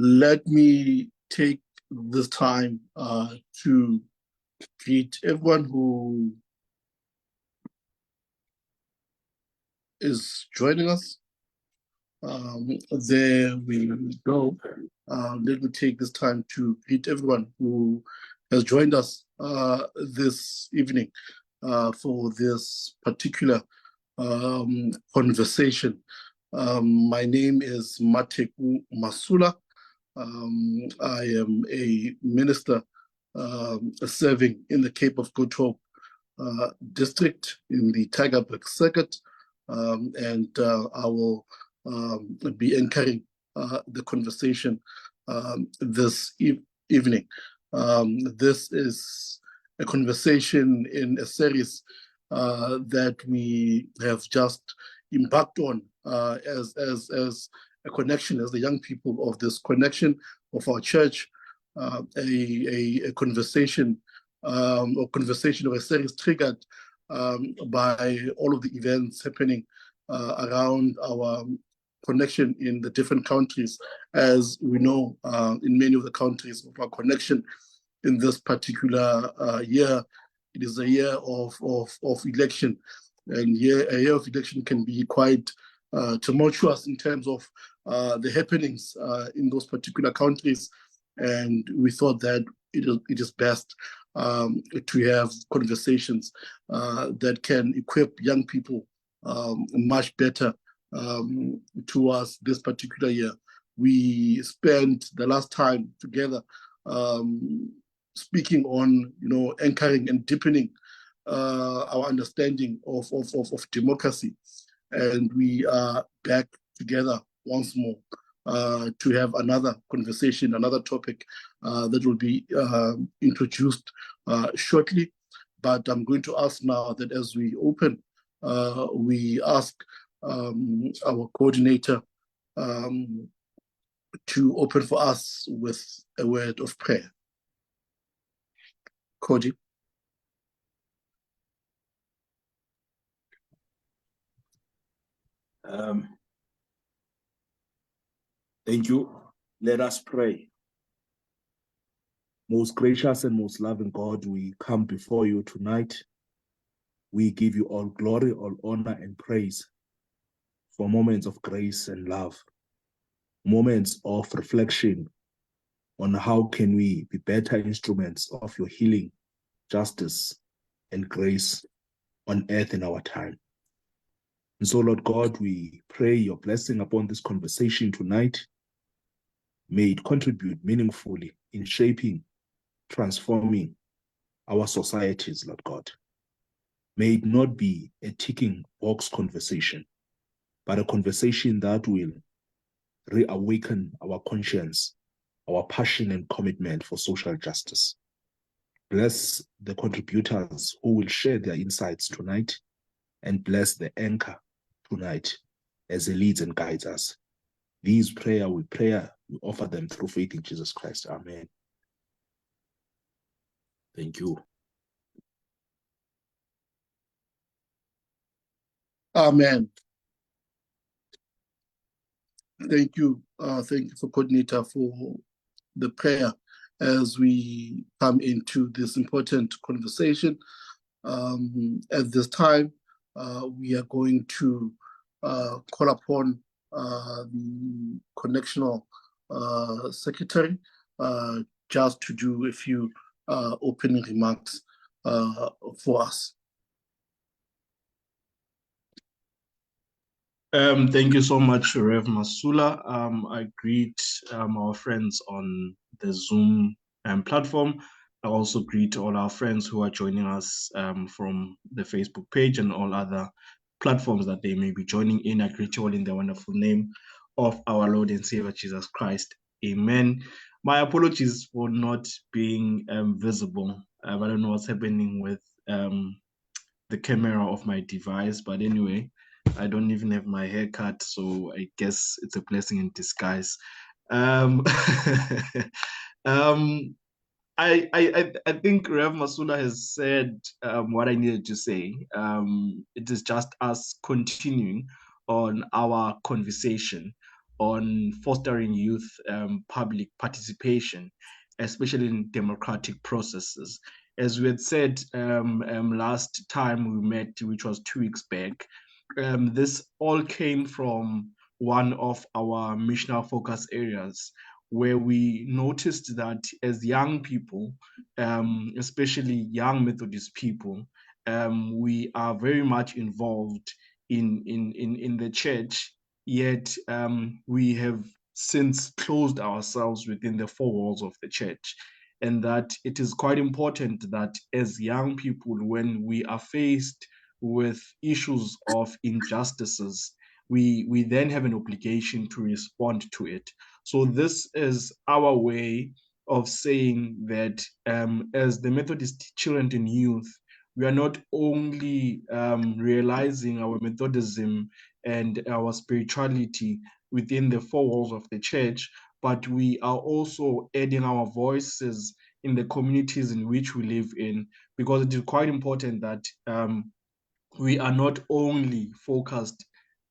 Let me take this time to greet everyone who is joining us. There we go. Let me take this time to greet everyone who has joined us this evening for this particular conversation. My name is Mateku Masula. I am a minister serving in the Cape of Good Hope district in the Tygerberg Circuit, and I will be anchoring the conversation this evening. This is a conversation in a series that we have just embarked on as a connection, as the young people of this connection of our church, a conversation or a series triggered by all of the events happening around our connection in the different countries. As we know, in many of the countries of our connection in this particular year, it is a year of election, and a year of election can be quite tumultuous in terms of the happenings in those particular countries. And we thought that it is best to have conversations that can equip young people much better towards this particular year. We spent the last time together speaking on, anchoring and deepening our understanding of democracy. And we are back together once more to have another conversation, another topic that will be introduced shortly. But I'm going to ask now that as we open, we ask our coordinator to open for us with a word of prayer. Cody. Thank you. Let us pray. Most gracious and most loving God, we come before you tonight. We give you all glory, all honor, and praise for moments of grace and love, moments of reflection on how can we be better instruments of your healing, justice, and grace on earth in our time. And so, Lord God, we pray your blessing upon this conversation tonight. May it contribute meaningfully in shaping, transforming our societies, Lord God. May it not be a ticking box conversation, but a conversation that will reawaken our conscience, our passion and commitment for social justice. Bless the contributors who will share their insights tonight, and bless the anchor tonight as he leads and guides us. These we offer them through faith in Jesus Christ. Amen. Thank you. Amen. Thank you. Thank you for coordinator for the prayer as we come into this important conversation. At this time, we are going to call upon the connectional secretary just to do a few opening remarks for us. Thank you so much, Rev Masula. I greet our friends on the Zoom platform. I also greet all our friends who are joining us from the Facebook page and all other platforms that they may be joining in. I greet you all in the wonderful name of our Lord and Savior Jesus Christ. Amen. My apologies for not being visible. I don't know what's happening with the camera of my device, but anyway, I don't even have my hair cut, so I guess it's a blessing in disguise. I think Rev Masula has said what I needed to say. It is just us continuing on our conversation on fostering youth public participation, especially in democratic processes. As we had said last time we met, which was 2 weeks back, this all came from one of our missional focus areas, where we noticed that as young people, especially young Methodist people, we are very much involved in the church, yet we have since closed ourselves within the 4 walls of the church. And that it is quite important that as young people, when we are faced with issues of injustices, we then have an obligation to respond to it. So this is our way of saying that as the Methodist Children and Youth, we are not only realizing our Methodism and our spirituality within the 4 walls of the church, but we are also adding our voices in the communities in which we live in, because it is quite important that we are not only focused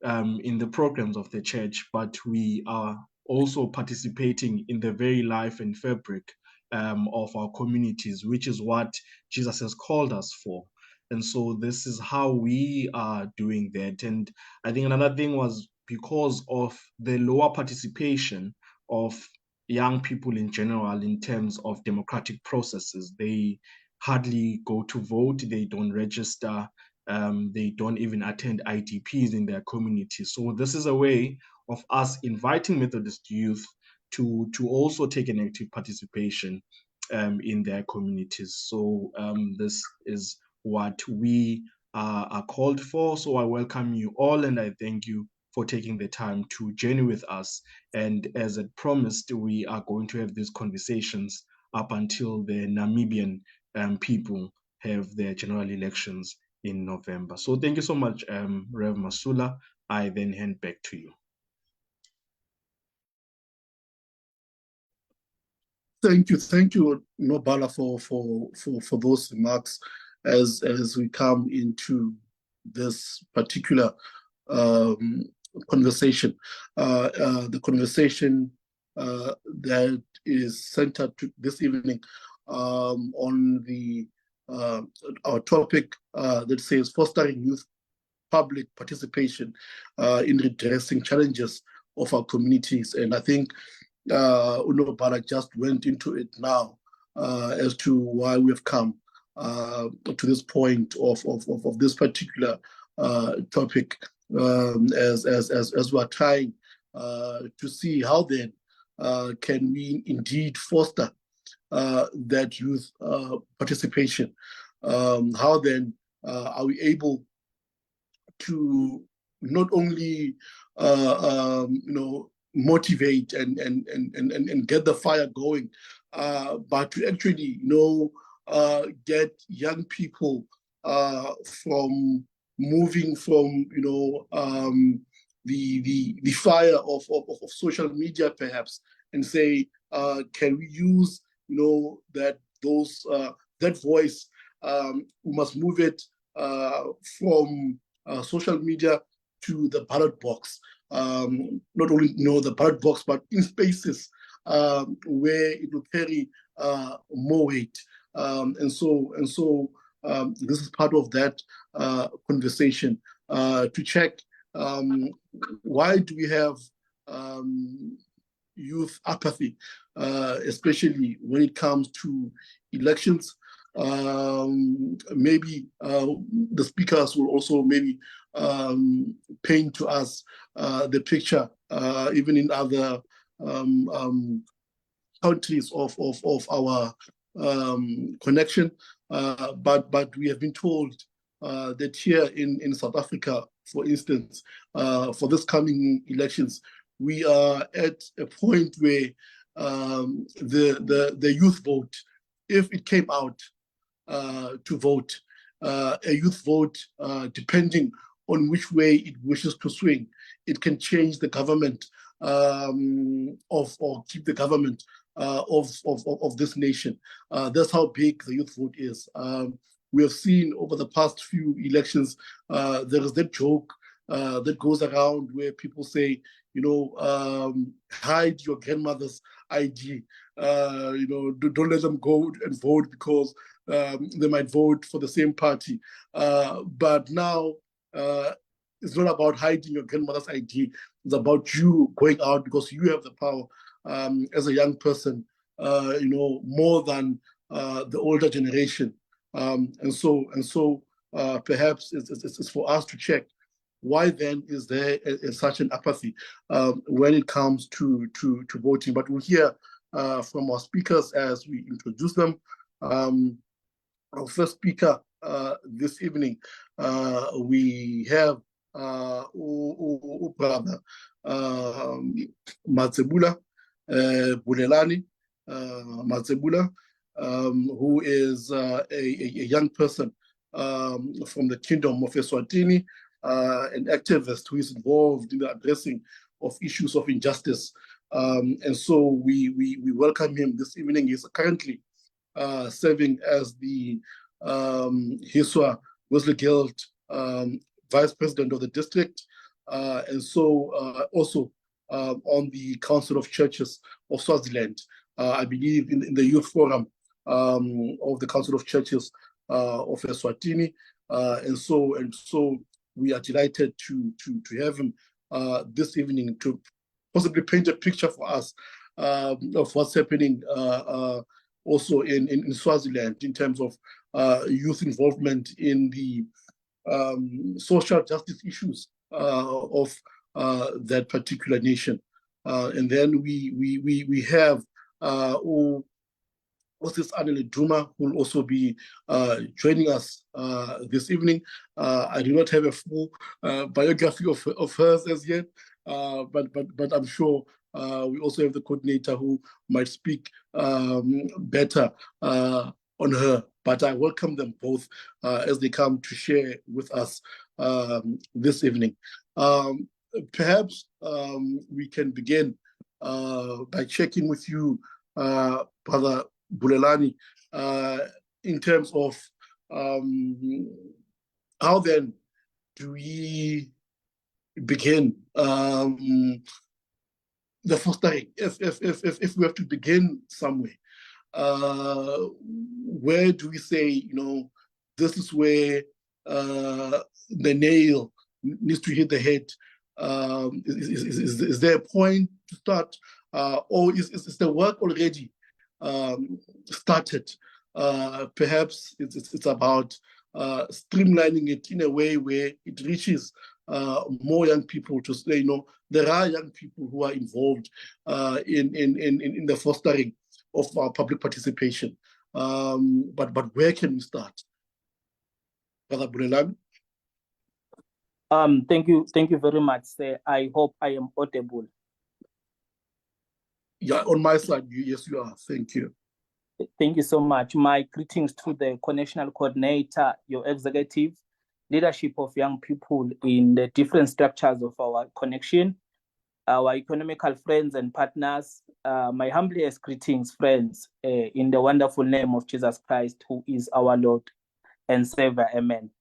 in the programs of the church, but we are also participating in the very life and fabric of our communities, which is what Jesus has called us for. And so this is how we are doing that. And I think another thing was because of the lower participation of young people in general in terms of democratic processes. They hardly go to vote, they don't register, they don't even attend IDPs in their community. So this is a way of us inviting Methodist youth to also take an active participation in their communities. So this is what we are called for. So I welcome you all, and I thank you for taking the time to journey with us. And as I promised, we are going to have these conversations up until the Namibian people have their general elections in November. So thank you so much, Rev Masula. I then hand back to you. Thank you, Nobala, for those remarks as we come into this particular conversation. The conversation that is centered to this evening on the our topic that says fostering youth public participation in redressing challenges of our communities. And I think Unobala just went into it now as to why we have come to this point of this particular topic as we are trying to see how then can we indeed foster that youth participation. How then are we able to not only motivate and get the fire going, but to actually get young people from moving from the fire of social media perhaps, and say can we use that voice, we must move it from social media to the ballot box. Not only the ballot box, but in spaces where it will carry more weight. And so this is part of that conversation to check why do we have youth apathy, especially when it comes to elections. Maybe the speakers will also maybe paint to us the picture, even in other countries of our connection. But we have been told that here in South Africa, for instance, for this coming elections, we are at a point where the youth vote, if it came out to vote, a youth vote, depending on which way it wishes to swing, it can change the government or keep the government of this nation. That's how big the youth vote is. We have seen over the past few elections, there is that joke that goes around where people say, hide your grandmother's ID. Don't let them go and vote because they might vote for the same party. But now it's not about hiding your grandmother's ID. It's about you going out because you have the power as a young person, more than the older generation. And so perhaps it's for us to check why then is there such an apathy when it comes to voting. But we'll hear from our speakers as we introduce them. Our first speaker this evening, we have brother Matsebula Bulelani Matsebula, who is a young person from the Kingdom of Eswatini, an activist who is involved in the addressing of issues of injustice. And so we welcome him this evening. He's currently serving as the Hiswa Wesley Guild Vice President of the district, and so also on the Council of Churches of Swaziland. I believe in the youth forum of the Council of Churches of Eswatini, and so we are delighted to have him this evening to possibly paint a picture for us of what's happening also in Swaziland in terms of youth involvement in the social justice issues of that particular nation. And then we have Moses Anele Duma, who will also be joining us this evening. I do not have a full biography of hers as yet, but I'm sure we also have the coordinator who might speak better on her. But I welcome them both as they come to share with us this evening. Perhaps we can begin by checking with you, Brother Bulelani, in terms of how then do we begin the fostering, if we have to begin somewhere. Where do we say, this is where the nail needs to hit the head? Is there a point to start, or is the work already started? Perhaps it's about streamlining it in a way where it reaches more young people to say, there are young people who are involved in the fostering of our public participation. But where can we start? Brother Bulelani? Thank you very much, sir. I hope I am audible. Yeah, on my side, yes, you are. Thank you. Thank you so much. My greetings to the Connectional Coordinator, your executive, leadership of young people in the different structures of our connection, our economical friends and partners, my humblest greetings, friends, in the wonderful name of Jesus Christ, who is our Lord and Savior. Amen.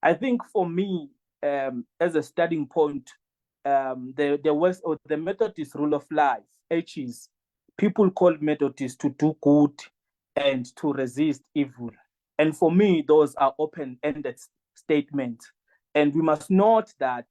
I think for me, as a starting point, the Methodist rule of life, H is, people call Methodists to do good and to resist evil. And for me, those are open-ended statements. And we must note that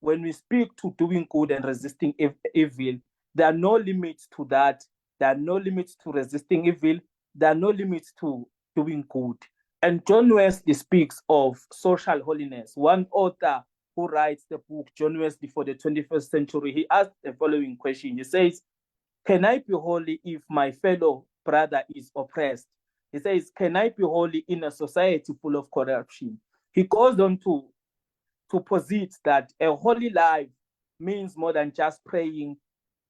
when we speak to doing good and resisting evil, there are no limits to that. There are no limits to resisting evil. There are no limits to doing good. And John Wesley speaks of social holiness. One author who writes the book, John Wesley for the 21st Century, he asked the following question. He says, can I be holy if my fellow brother is oppressed? He says, can I be holy in a society full of corruption? He goes on to posit that a holy life means more than just praying,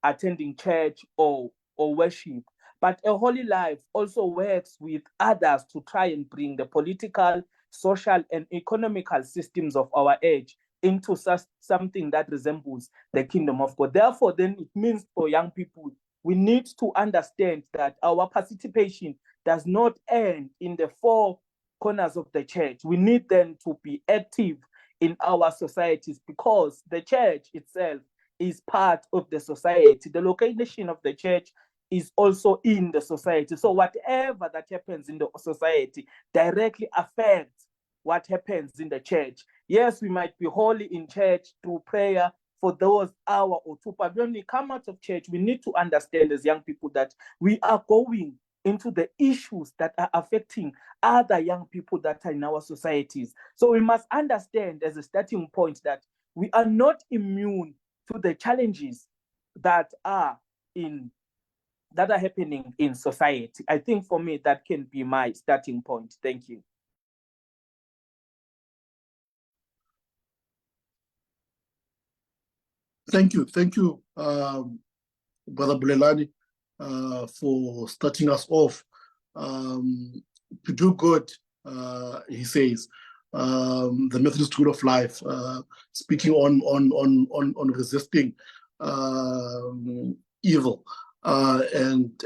attending church, or worship. But a holy life also works with others to try and bring the political, social, and economical systems of our age into something that resembles the kingdom of God. Therefore, then it means for young people, we need to understand that our participation does not end in the four corners of the church. We need them to be active in our societies, because the church itself is part of the society. The location of the church is also in the society. So whatever that happens in the society directly affects what happens in the church. Yes, we might be holy in church through prayer for those hour or two, but when we come out of church, we need to understand as young people that we are going into the issues that are affecting other young people that are in our societies. So we must understand as a starting point that we are not immune to the challenges that are happening in society. I think for me, that can be my starting point. Thank you. Thank you, Brother Bulelani, for starting us off. To do good, he says, the Methodist School of Life, speaking on resisting evil, and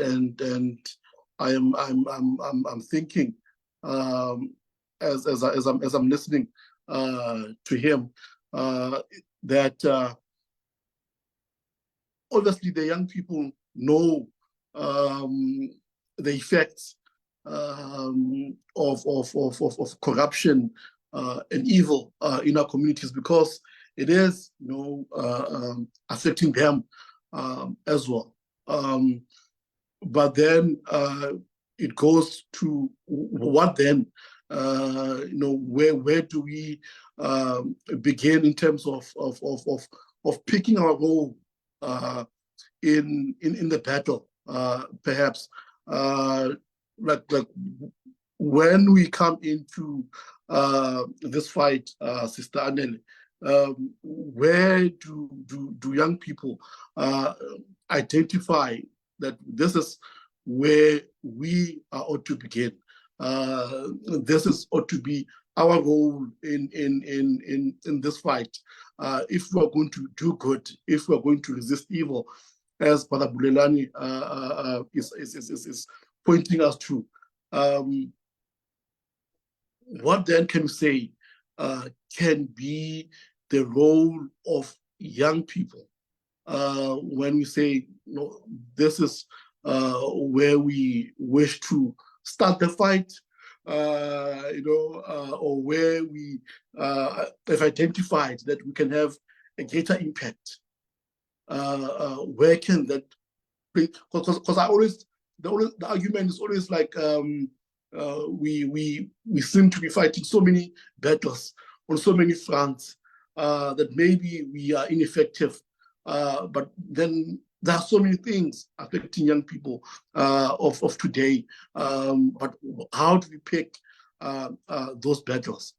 I'm thinking, as I'm listening to him, that obviously the young people know the effects of corruption and evil in our communities, because it is, affecting them as well. But then it goes to what then? Where do we begin in terms of picking our role in the battle? Perhaps like when we come into this fight, Sister Anele, where do young people identify that this is where we ought to begin? This ought to be our role in this fight. If we're going to do good, if we're going to resist evil, as Brother Bulelani is pointing us to, what then can we say can be the role of young people when we say, this is where we wish to start the fight, or where we have identified that we can have a greater impact? Where can that be? Because the argument is always like, we seem to be fighting so many battles on so many fronts that maybe we are ineffective. But then there are so many things affecting young people of today. But how do we pick those battles?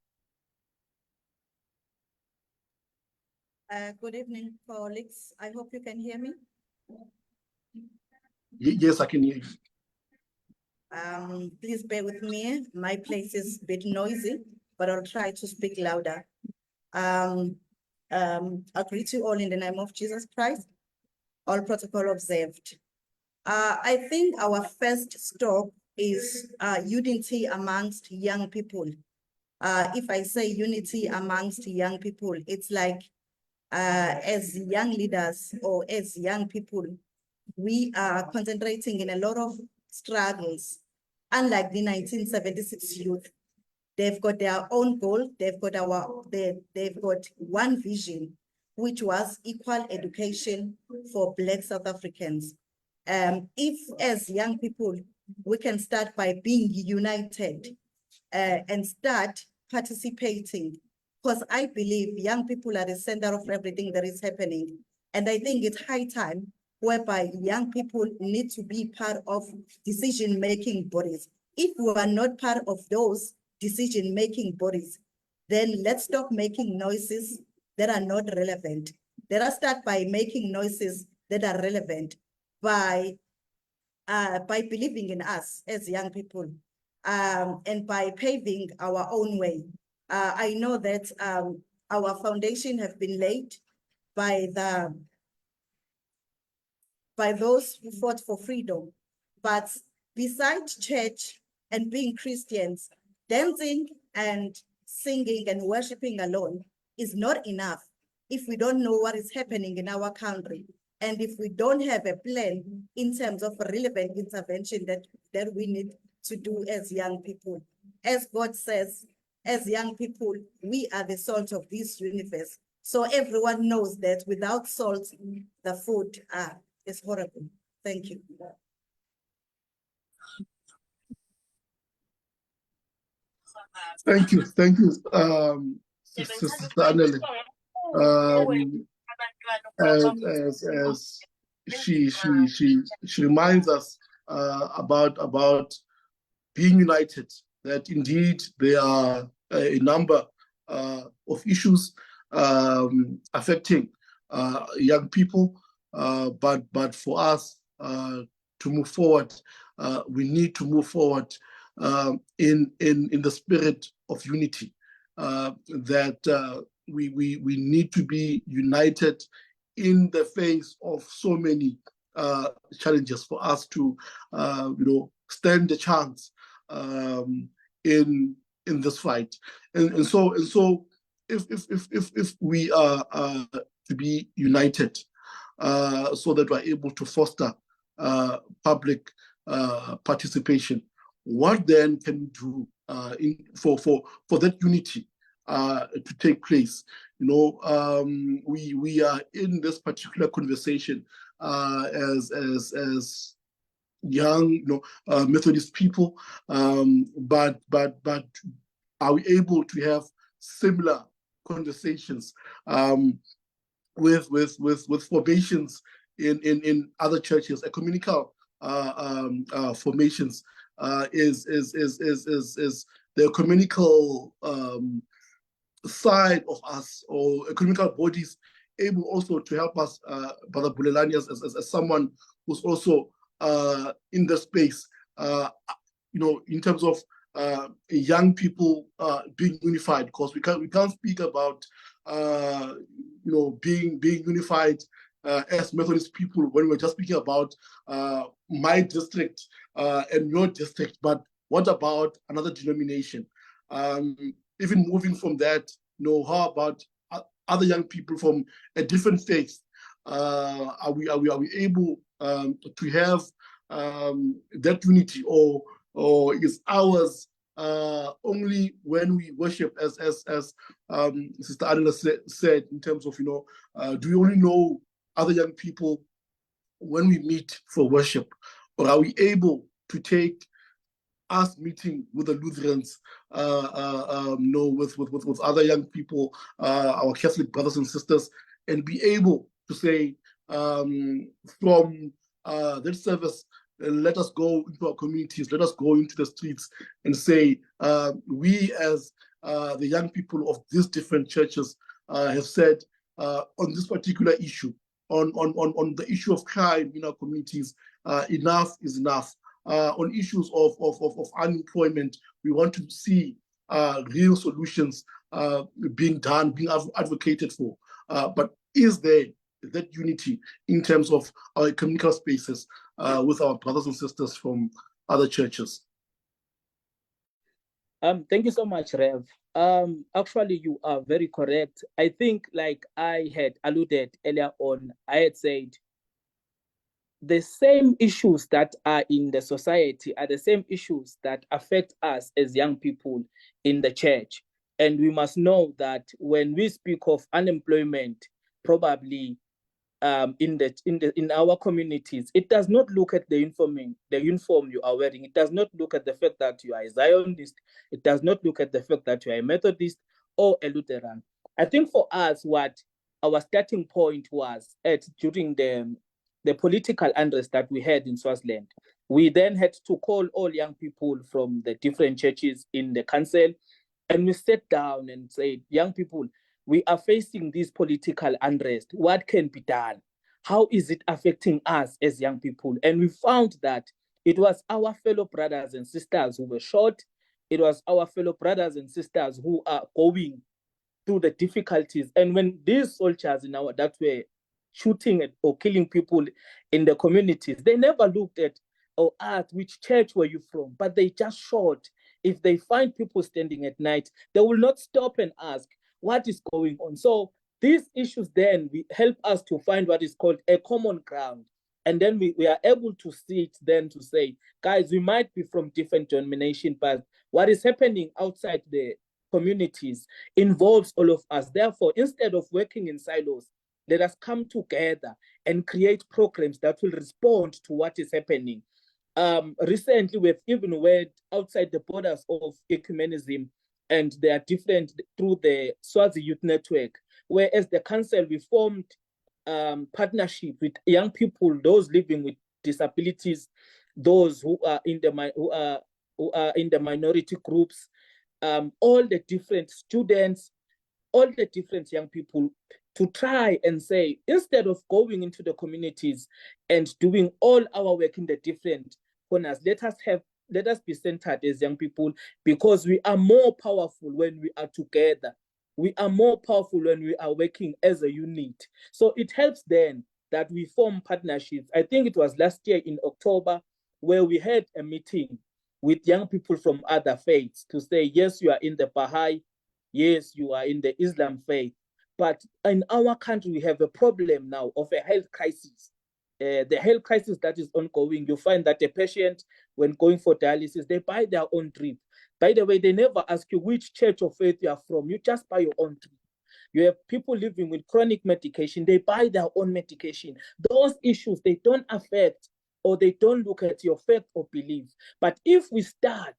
Good evening, colleagues. I hope you can hear me. Yes, I can hear you. Please bear with me. My place is a bit noisy, but I'll try to speak louder. I greet you all in the name of Jesus Christ. All protocol observed. I think our first stop is unity amongst young people. If I say unity amongst young people, it's like as young leaders or as young people, we are concentrating in a lot of struggles. Unlike the 1976 youth, they've got their own goal. They've got one vision, which was equal education for Black South Africans. If as young people, we can start by being united and start participating, because I believe young people are the center of everything that is happening. And I think it's high time whereby young people need to be part of decision-making bodies. If we are not part of those decision-making bodies, then let's stop making noises that are not relevant. Let us start by making noises that are relevant by believing in us as young people, and by paving our own way. I know that our foundation have been laid by those who fought for freedom. But besides church and being Christians, dancing and singing and worshiping alone is not enough if we don't know what is happening in our country. And if we don't have a plan in terms of relevant intervention that we need to do as young people. As God says, as young people, we are the salt of this universe. So everyone knows that without salt, the food is horrible. Thank you. Thank you, Sister Anneli. As she reminds us about being united, that indeed there are a number of issues affecting young people, but for us to move forward, we need to move forward in the spirit of unity. That we need to be united in the face of so many challenges for us to stand the chance in this fight. And so if we are to be united, so that we're able to foster public participation, what then can we do for that unity to take place? We are in this particular conversation as young, Methodist people, but are we able to have similar conversations with formations in other churches, ecumenical formations? Is the ecumenical side of us, or ecumenical bodies, able also to help us, Brother Bulelani, as someone who's also in the space, in terms of young people being unified? Because we can't speak about being unified as Methodist people when we're just speaking about my district and your district. But what about another denomination? Even moving from that, how about other young people from a different faith? Are we able to have that unity, or is ours only when we worship, as Sister Adela said, in terms of do we only know other young people when we meet for worship, or are we able to take us meeting with the Lutherans, with other young people, our Catholic brothers and sisters, and be able to say, from that service, let us go into our communities, let us go into the streets and say, we as the young people of these different churches have said, on this particular issue, on the issue of crime in our communities, enough is enough. On issues of unemployment, we want to see real solutions being done, being advocated for. But is there that unity in terms of our communal spaces with our brothers and sisters from other churches? Thank you so much, Rev. Actually, you are very correct. I think, like I had alluded earlier on, I had said, the same issues that are in the society are the same issues that affect us as young people in the church. And we must know that when we speak of unemployment, probably in our communities, it does not look at the uniform you are wearing. It does not look at the fact that you are a Zionist. It does not look at the fact that you are a Methodist or a Lutheran. I think for us, what our starting point was during the political unrest that we had in Swaziland, we then had to call all young people from the different churches in the council, and we sat down and said, young people, we are facing this political unrest. What can be done? How is it affecting us as young people? And we found that it was our fellow brothers and sisters who were shot. It was our fellow brothers and sisters who are going through the difficulties. And when these soldiers that were shooting at or killing people in the communities, they never looked at or asked which church were you from, but they just shot. If they find people standing at night, they will not stop and ask, what is going on. So these issues then help us to find what is called a common ground. And then we are able to sit then to say, guys, we might be from different denominations, but what is happening outside the communities involves all of us. Therefore, instead of working in silos, let us come together and create programs that will respond to what is happening. Recently, we've even went outside the borders of ecumenism, and they are different through the Swazi Youth Network, where as the council, we formed partnership with young people, those living with disabilities, those who are in the minority groups, all the different students, all the different young people, to try and say, instead of going into the communities and doing all our work in the different corners, let us be centered as young people, because we are more powerful when we are together. We are more powerful when we are working as a unit. So it helps then that we form partnerships. I think it was last year in October where we had a meeting with young people from other faiths to say, yes, you are in the Baha'i, yes, you are in the Islam faith, but in our country, we have a problem now of a health crisis. The health crisis that is ongoing, you find that a patient, when going for dialysis, they buy their own drip. By the way, they never ask you which church of faith you are from. You just buy your own drip. You have people living with chronic medication. They buy their own medication. Those issues, they don't affect or they don't look at your faith or belief. But if we start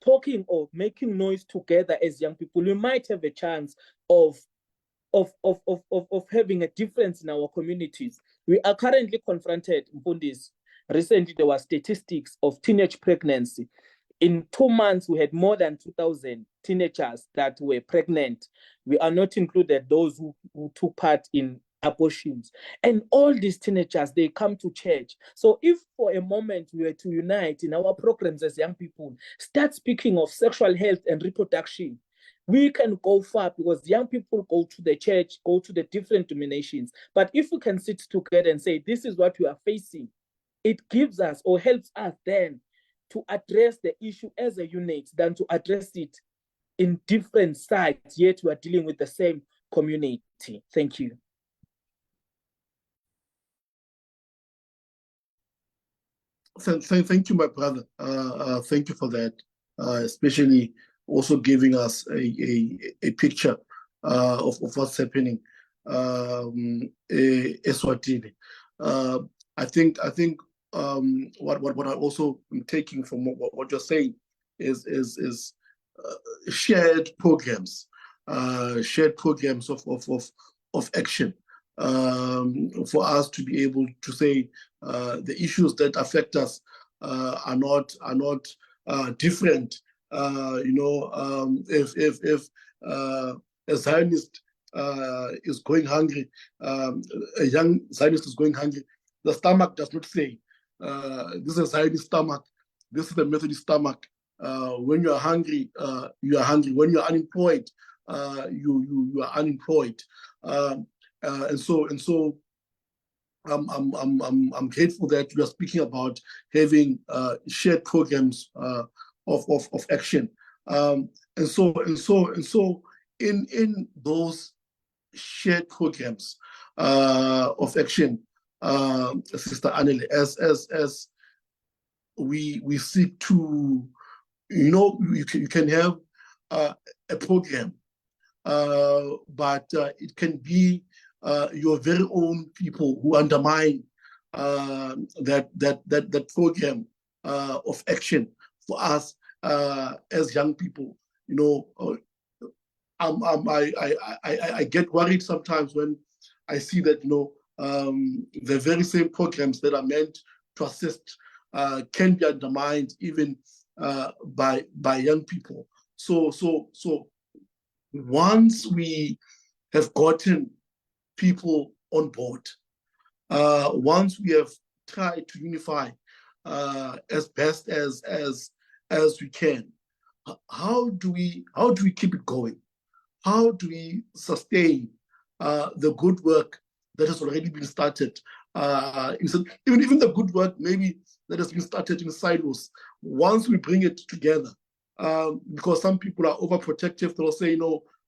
talking or making noise together as young people, we might have a chance of having a difference in our communities. We are currently confronted, Mpundis. Recently, there were statistics of teenage pregnancy. In 2 months, we had more than 2,000 teenagers that were pregnant. We are not included those who took part in abortions. And all these teenagers, they come to church. So if for a moment we were to unite in our programs as young people, start speaking of sexual health and reproduction, we can go far, because young people go to the church, go to the different denominations. But if we can sit together and say, this is what we are facing, it gives us or helps us then to address the issue as a unit than to address it in different sides, yet we are dealing with the same community. Thank you. Thank you, my brother. Thank you for that, especially also giving us a picture of what's happening in Eswatini. I think what I also am taking from what you're saying is shared programs of action for us to be able to say the issues that affect us are not different. If a Zionist is going hungry, a young Zionist is going hungry, the stomach does not say, this is a Zionist stomach, this is the Methodist stomach. When you are hungry, you are hungry. When you are unemployed, you are unemployed. And so I'm grateful that we are speaking about having shared programs of action. And so in those shared programs of action, Sister Anele, as we seek to, you can have a program, but it can be your very own people who undermine that program of action for us as young people. I get worried sometimes when I see that the very same programs that are meant to assist can be undermined even by young people. So once we have gotten people on board, once we have tried to unify as best as we can, how do we keep it going? How do we sustain the good work that has already been started? Even the good work maybe that has been started in silos, once we bring it together, because some people are overprotective, they'll say,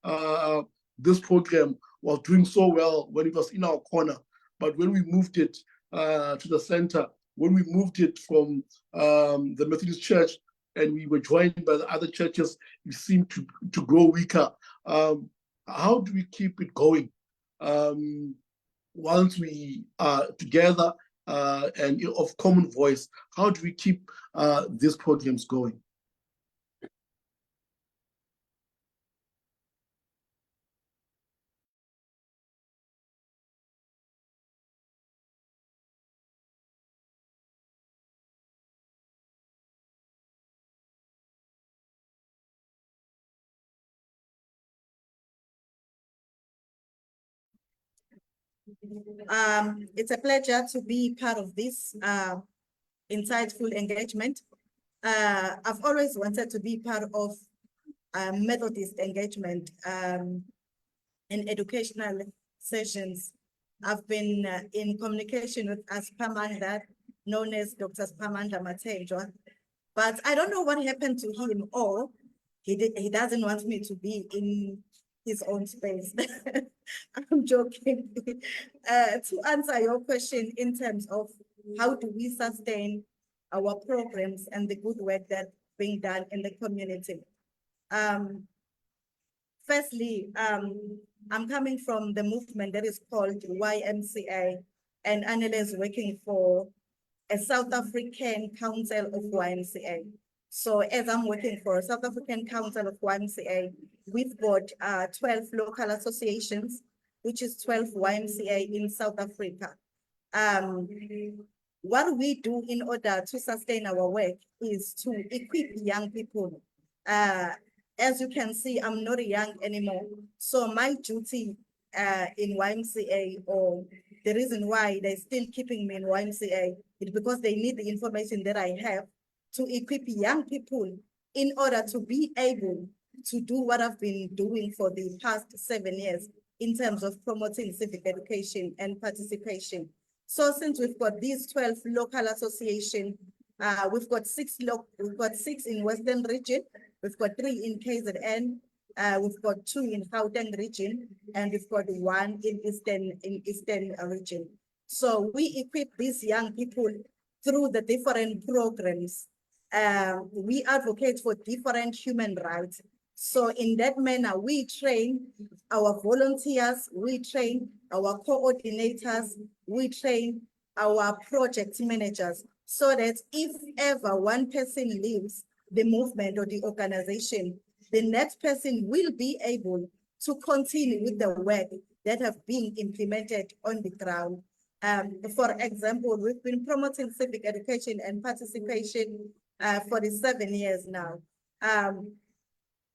this program was doing so well when it was in our corner. But when we moved it to the center, when we moved it from the Methodist Church and we were joined by the other churches, it seemed to grow weaker. How do we keep it going once we are together and of common voice? How do we keep these programs going? It's a pleasure to be part of this insightful engagement. I've always wanted to be part of Methodist engagement in educational sessions. I've been in communication with Spamanda, known as Dr. Spamanda Matejwa, but I don't know what happened to him, or he doesn't want me to be in his own space. I'm joking. To answer your question in terms of how do we sustain our programs and the good work that's being done in the community. Firstly, I'm coming from the movement that is called YMCA, and Anele is working for a South African Council of YMCA. So as I'm working for a South African Council of YMCA, we've got 12 local associations, which is 12 YMCA in South Africa. What we do in order to sustain our work is to equip young people. As you can see, I'm not young anymore. So my duty in YMCA, or the reason why they're still keeping me in YMCA, is because they need the information that I have to equip young people in order to be able to do what I've been doing for the past 7 years in terms of promoting civic education and participation. So since we've got these 12 local associations, we've got six in Western region, we've got 3 in KZN, we've got 2 in Gauteng region, and we've got 1 in Eastern region. So we equip these young people through the different programs. We advocate for different human rights. So in that manner, we train our volunteers, we train our coordinators, we train our project managers, so that if ever one person leaves the movement or the organization, the next person will be able to continue with the work that have been implemented on the ground. For example, we've been promoting civic education and participation for the 7 years now.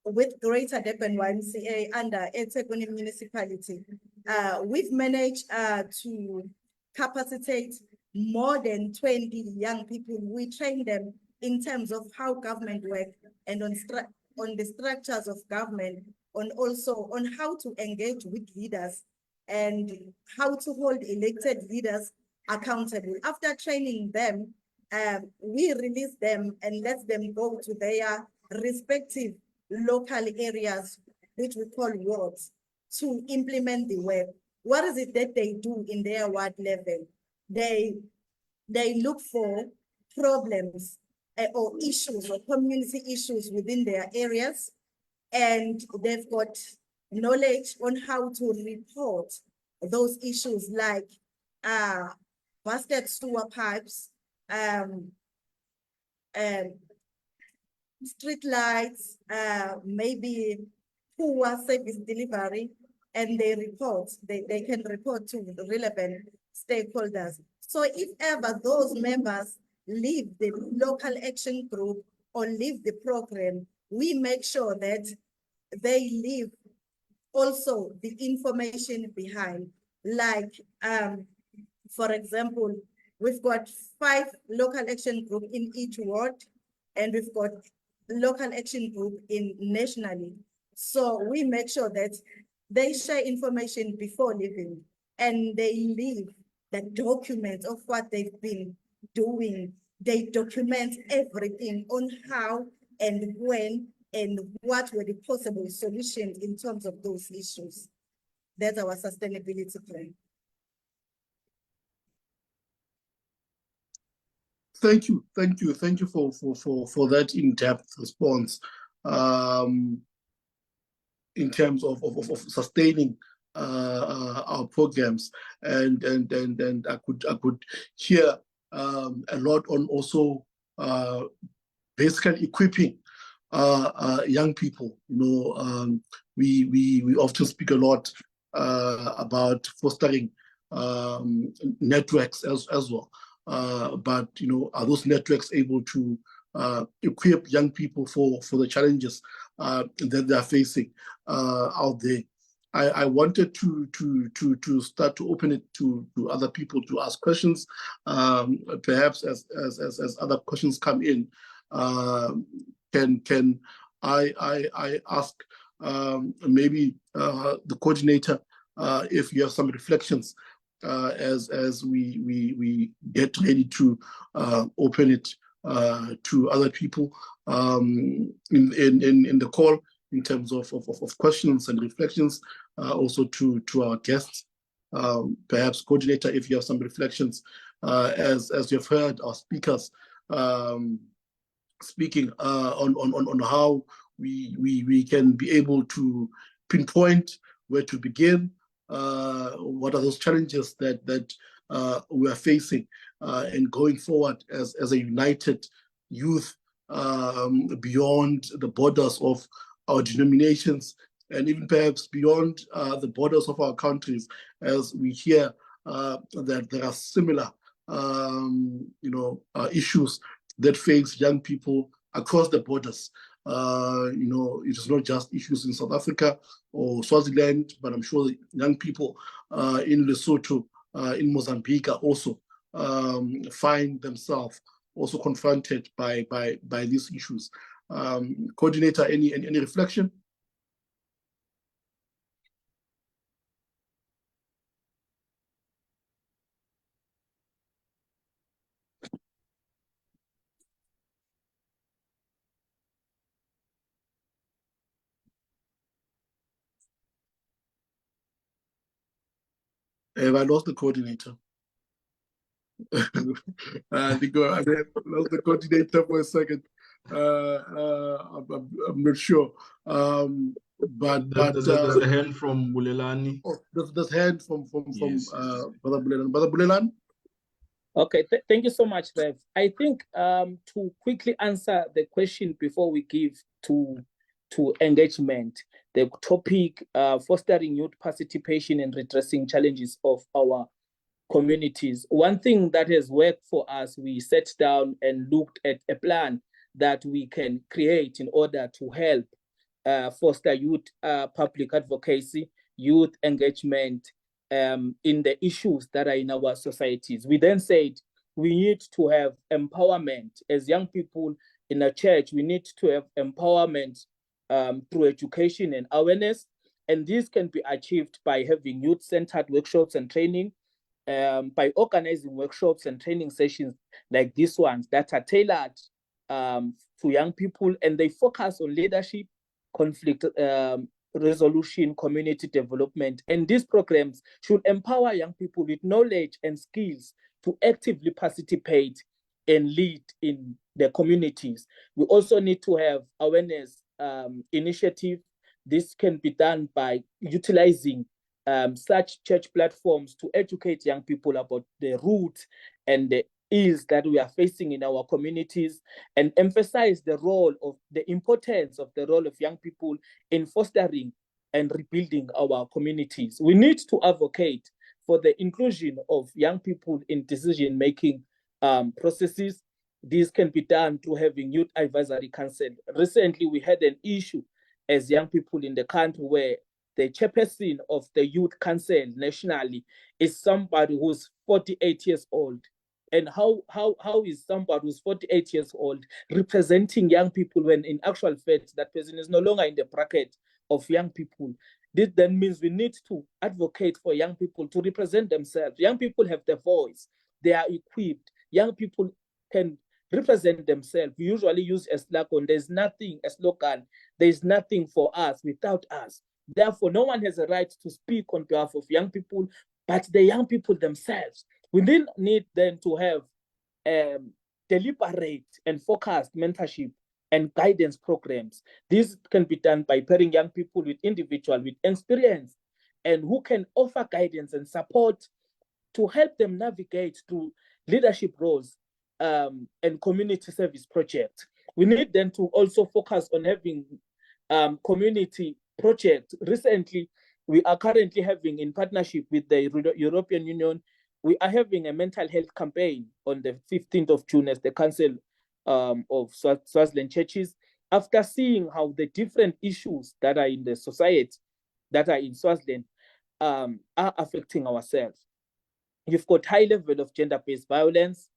With Greater Durban YMCA under eThekwini municipality, we've managed to capacitate more than 20 young people. We train them in terms of how government works and on the structures of government, also on how to engage with leaders and how to hold elected leaders accountable. After training them, we release them and let them go to their respective local areas, which we call wards, to implement the work. What is it that they do in their ward level? They look for problems or issues or community issues within their areas, and they've got knowledge on how to report those issues, like busted sewer pipes, street lights, maybe poor service delivery, and they can report to the relevant stakeholders. So if ever those members leave the local action group or leave the program, we make sure that they leave also the information behind. Like, for example, we've got 5 local action group in each ward, and we've got local action group nationally. So we make sure that they share information before leaving, and they leave the document of what they've been doing. They document everything on how and when and what were the possible solutions in terms of those issues. That's our sustainability plan. Thank you for that in-depth response. In terms of sustaining our programs, and I could hear a lot on also basically equipping young people. We often speak a lot about fostering networks as well. But are those networks able to equip young people for the challenges that they are facing out there? I wanted to start to open it to other people to ask questions. Perhaps as other questions come in, can I ask maybe the coordinator if you have some reflections as we get ready to open it to other people in the call, in terms of questions and reflections, also to our guests. Perhaps coordinator, if you have some reflections, as you've heard our speakers speaking on how we can be able to pinpoint where to begin, what are those challenges that we are facing, and going forward as a united youth beyond the borders of our denominations, and even perhaps beyond the borders of our countries, as we hear that there are similar issues that face young people across the borders. It is not just issues in South Africa or Swaziland, but I'm sure the young people in Lesotho, in Mozambique are also find themselves also confronted by these issues. Coordinator, any reflection? Have I lost the coordinator? I think I lost the coordinator for a second. I'm not sure. But there's a hand from Bulelani. Oh, there's a hand from Yes. Brother Bulelani. Brother Bulelani? Okay, thank you so much, Rev. I think to quickly answer the question before we give to engagement, the topic fostering youth participation and redressing challenges of our communities. One thing that has worked for us, we sat down and looked at a plan that we can create in order to help foster youth public advocacy, youth engagement in the issues that are in our societies. We then said we need to have empowerment as young people in a church. We need to have empowerment through education and awareness, and this can be achieved by having youth-centered workshops and training, by organizing workshops and training sessions like these ones that are tailored to young people, and they focus on leadership, conflict resolution, community development. And these programs should empower young people with knowledge and skills to actively participate and lead in their communities. We also need to have awareness initiative. This can be done by utilizing such church platforms to educate young people about the roots and the ills that we are facing in our communities, and emphasize the importance of the role of young people in fostering and rebuilding our communities. We need to advocate for the inclusion of young people in decision-making processes. This can be done through having youth advisory council. Recently, we had an issue as young people in the country where the chairperson of the youth council nationally is somebody who's 48 years old. And how is somebody who's 48 years old representing young people when in actual fact that person is no longer in the bracket of young people? This then means we need to advocate for young people to represent themselves. Young people have the voice. They are equipped. Young people can represent themselves. We usually use a slogan, there's nothing for us without us. Therefore, no one has a right to speak on behalf of young people, but the young people themselves. We then need then to have deliberate and focused mentorship and guidance programs. This can be done by pairing young people with individuals with experience and who can offer guidance and support to help them navigate through leadership roles and community service projects. We need then to also focus on having community projects. Recently, we are currently having, in partnership with the European Union, we are having a mental health campaign on the 15th of June as the Council of Swaziland Churches, after seeing how the different issues that are in the society, that are in Swaziland, are affecting ourselves. You've got high level of gender-based violence.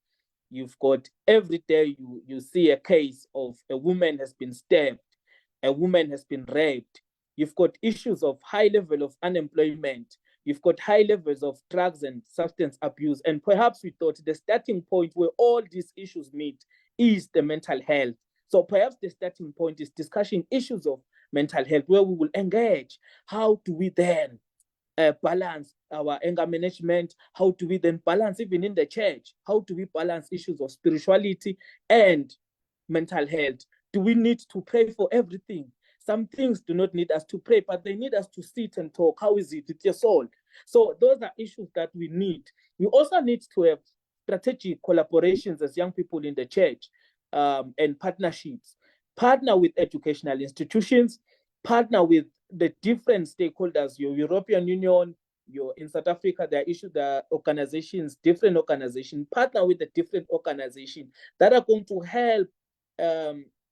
You've got every day you see a case of a woman has been stabbed, a woman has been raped. You've got issues of high level of unemployment. You've got high levels of drugs and substance abuse. And perhaps we thought the starting point where all these issues meet is the mental health. So perhaps the starting point is discussing issues of mental health, where we will engage. How do we then balance our anger management? How do we then balance, even in the church, how do we balance issues of spirituality and mental health? Do we need to pray for everything? Some things do not need us to pray, but they need us to sit and talk. How is it with your soul? So those are issues that we need. We also need to have strategic collaborations as young people in the church and partnerships. Partner with educational institutions, partner with the different stakeholders, your European Union, in South Africa, there are issues, there are organizations, different organizations, partner with the different organizations that are going to help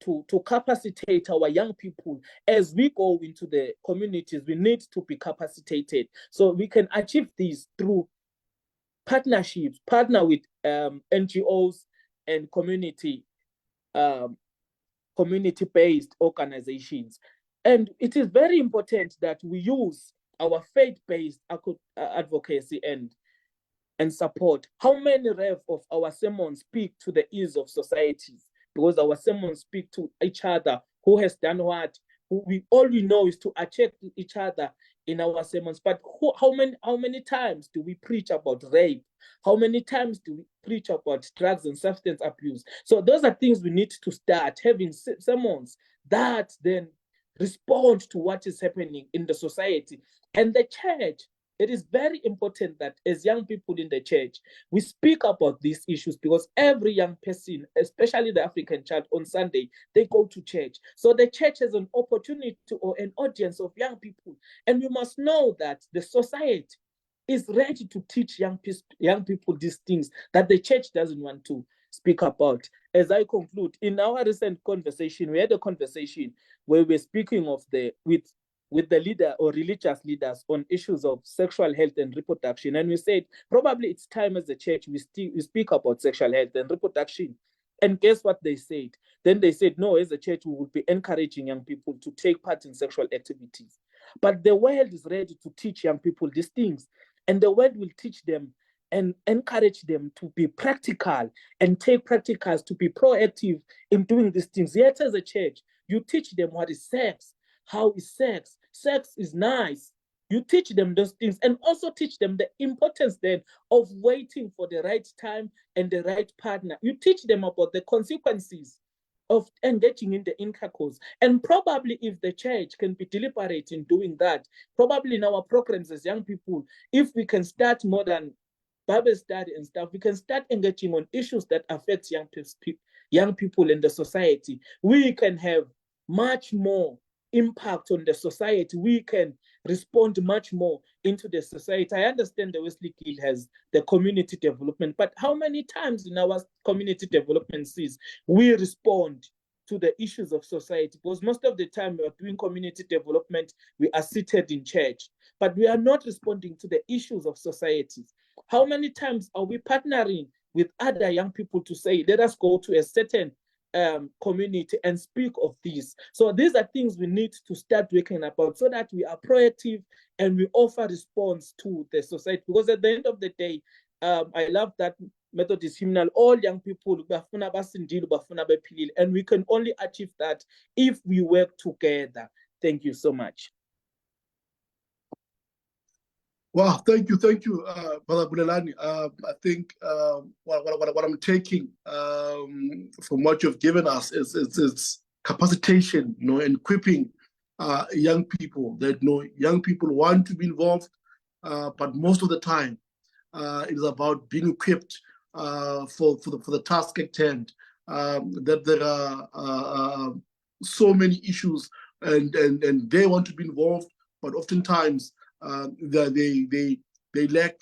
to capacitate our young people. As we go into the communities, we need to be capacitated. So we can achieve this through partnerships, partner with NGOs and community-based organizations. And it is very important that we use our faith-based advocacy and support. How many rev of our sermons speak to the ears of societies? Because our sermons speak to each other, who has done what. All we know is to attract each other in our sermons. But how many times do we preach about rape? How many times do we preach about drugs and substance abuse? So those are things we need to start having sermons that then respond to what is happening in the society. And the church, it is very important that as young people in the church, we speak about these issues, because every young person, especially the African child, on Sunday, they go to church. So the church has an opportunity or an audience of young people. And we must know that the society is ready to teach young people these things that the church doesn't want to speak about. As I conclude, in our recent conversation, we had a conversation where we're speaking of with the leader or religious leaders on issues of sexual health and reproduction. And we said, probably it's time as a church we speak about sexual health and reproduction. And guess what they said? Then they said, no, as a church, we will be encouraging young people to take part in sexual activities. But the world is ready to teach young people these things. And the world will teach them and encourage them to be practical and take practicals, to be proactive in doing these things. Yet as a church, you teach them what is sex, how is sex. Sex is nice. You teach them those things, and also teach them the importance then of waiting for the right time and the right partner. You teach them about the consequences of engaging in the intercourse. And probably if the church can be deliberate in doing that, probably in our programs as young people, if we can start more than Bible study and stuff, we can start engaging on issues that affect young people in the society. We can have much more impact on the society. We can respond much more into the society. I understand the Wesley Guild has the community development, but how many times in our community development sees we respond to the issues of society? Because most of the time we are doing community development, we are seated in church, but we are not responding to the issues of society. How many times are we partnering with other young people to say, let us go to a certain community and speak of this? So these are things we need to start working about, so that we are proactive and we offer response to the society. Because at the end of the day, I love that Methodist Hymnal, all young people, bafuna basindile, bafuna bephilile, and we can only achieve that if we work together. Thank you so much. Wow, thank you, Brother Bulelani. I think what I'm taking from what you've given us is capacitation, you know, and equipping young people. That, you know, young people want to be involved, but most of the time, it is about being equipped for the task at hand. That there are so many issues, and they want to be involved, but oftentimes they lack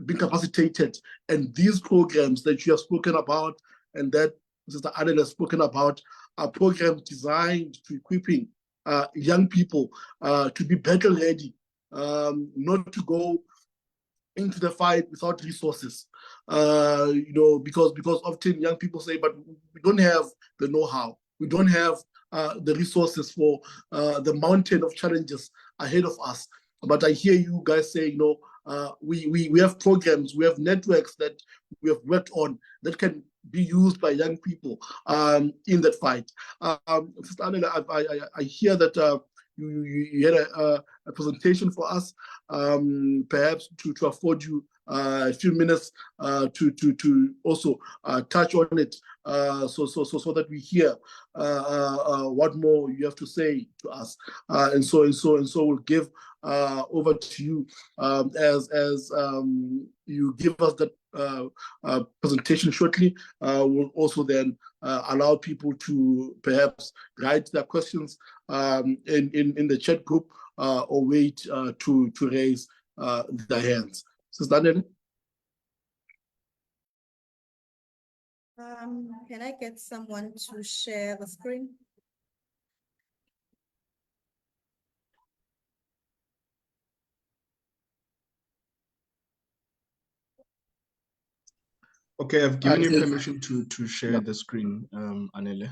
being capacitated. And these programs that you have spoken about and that Sister Adele has spoken about are programs designed to equipping young people to be better ready, not to go into the fight without resources. You know, because often young people say, but we don't have the know-how, we don't have the resources for the mountain of challenges ahead of us. But I hear you guys say, you know, we have programs, we have networks that we have worked on that can be used by young people in that fight. Sister Anela, I hear that you had a presentation for us, perhaps to afford you a few minutes to also touch on it, so that we hear what more you have to say to us, and so we'll give over to you as you give us that presentation shortly. We'll also then allow people to perhaps write their questions in the chat group or wait to raise their hands. Sister Daniel? Can I get someone to share the screen? Okay, I've given you Yes. permission to share the screen, Anele.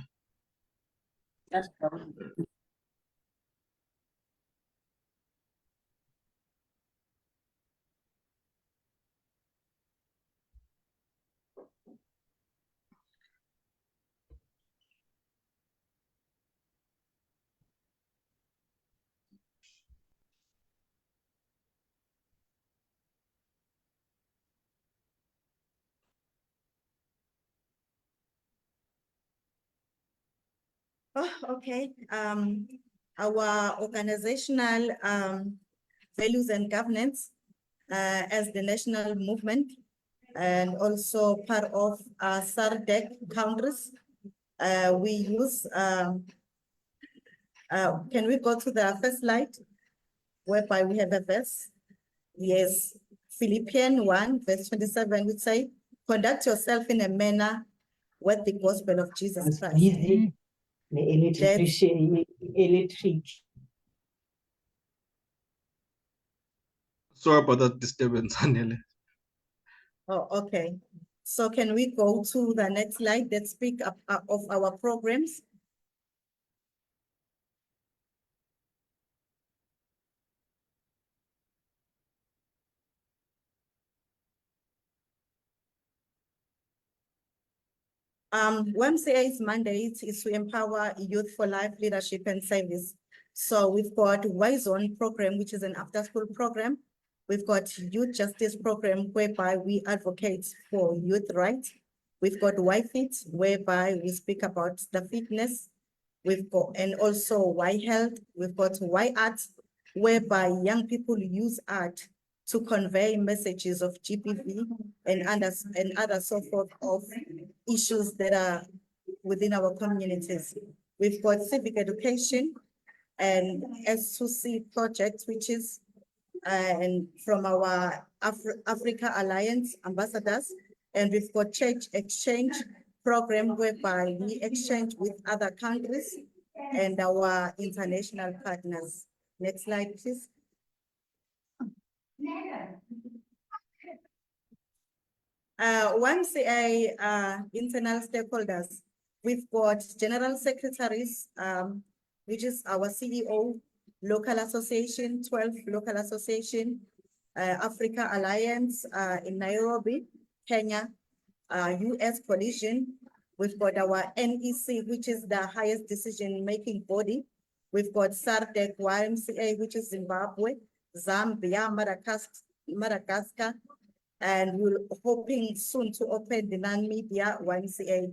Oh, okay. Our organizational values and governance as the national movement, and also part of SADC countries. We use, can we go to the first slide whereby we have a verse? Yes, Philippians 1 verse 27, which say, conduct yourself in a manner with the gospel of Jesus Christ. Busy. Electric. Sorry about that disturbance, Anele. Oh, okay. So can we go to the next slide that speak of our programs? YMCA's mandate is to empower youth for life, leadership, and service. So we've got Y-Zone program, which is an after-school program. We've got Youth Justice program, whereby we advocate for youth rights. We've got Y-Fit, whereby we speak about the fitness. We've got, and also Y-Health. We've got Y-Art, whereby young people use art to convey messages of GBV and other sort of issues that are within our communities. We've got civic education and S2C project, which is and from our Africa Alliance ambassadors, and we've got church exchange program whereby we exchange with other countries and our international partners. Next slide, please. YMCA internal stakeholders, we've got general secretaries, which is our CEO, local association, 12 local association, Africa Alliance in Nairobi, Kenya, US Coalition. We've got our NEC, which is the highest decision-making body. We've got SADC, YMCA, which is Zimbabwe, Zambia, Madagascar, and we're hoping soon to open the Namibia YMCA.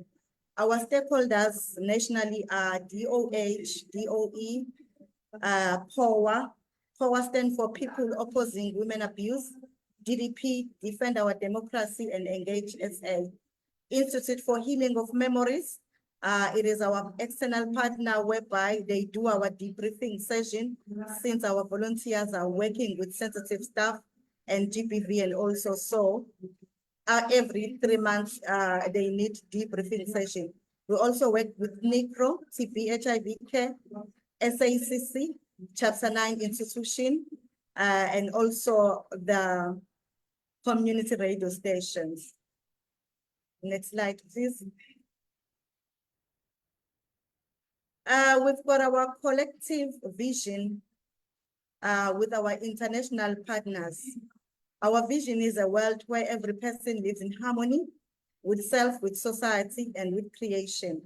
Our stakeholders nationally are DOH, DOE, POWA. POWA stands for People Opposing Women Abuse. DDP, Defend Our Democracy and Engage SA. Institute for Healing of Memories. It is our external partner whereby they do our debriefing session since our volunteers are working with sensitive staff and GBV, and also so every 3 months they need debriefing session. We also work with NICRO, TB, HIV Care, SACC, Chapter 9 institution, and also the community radio stations. Next slide, please. We've got our collective vision with our international partners. Our vision is a world where every person lives in harmony with self, with society, and with creation.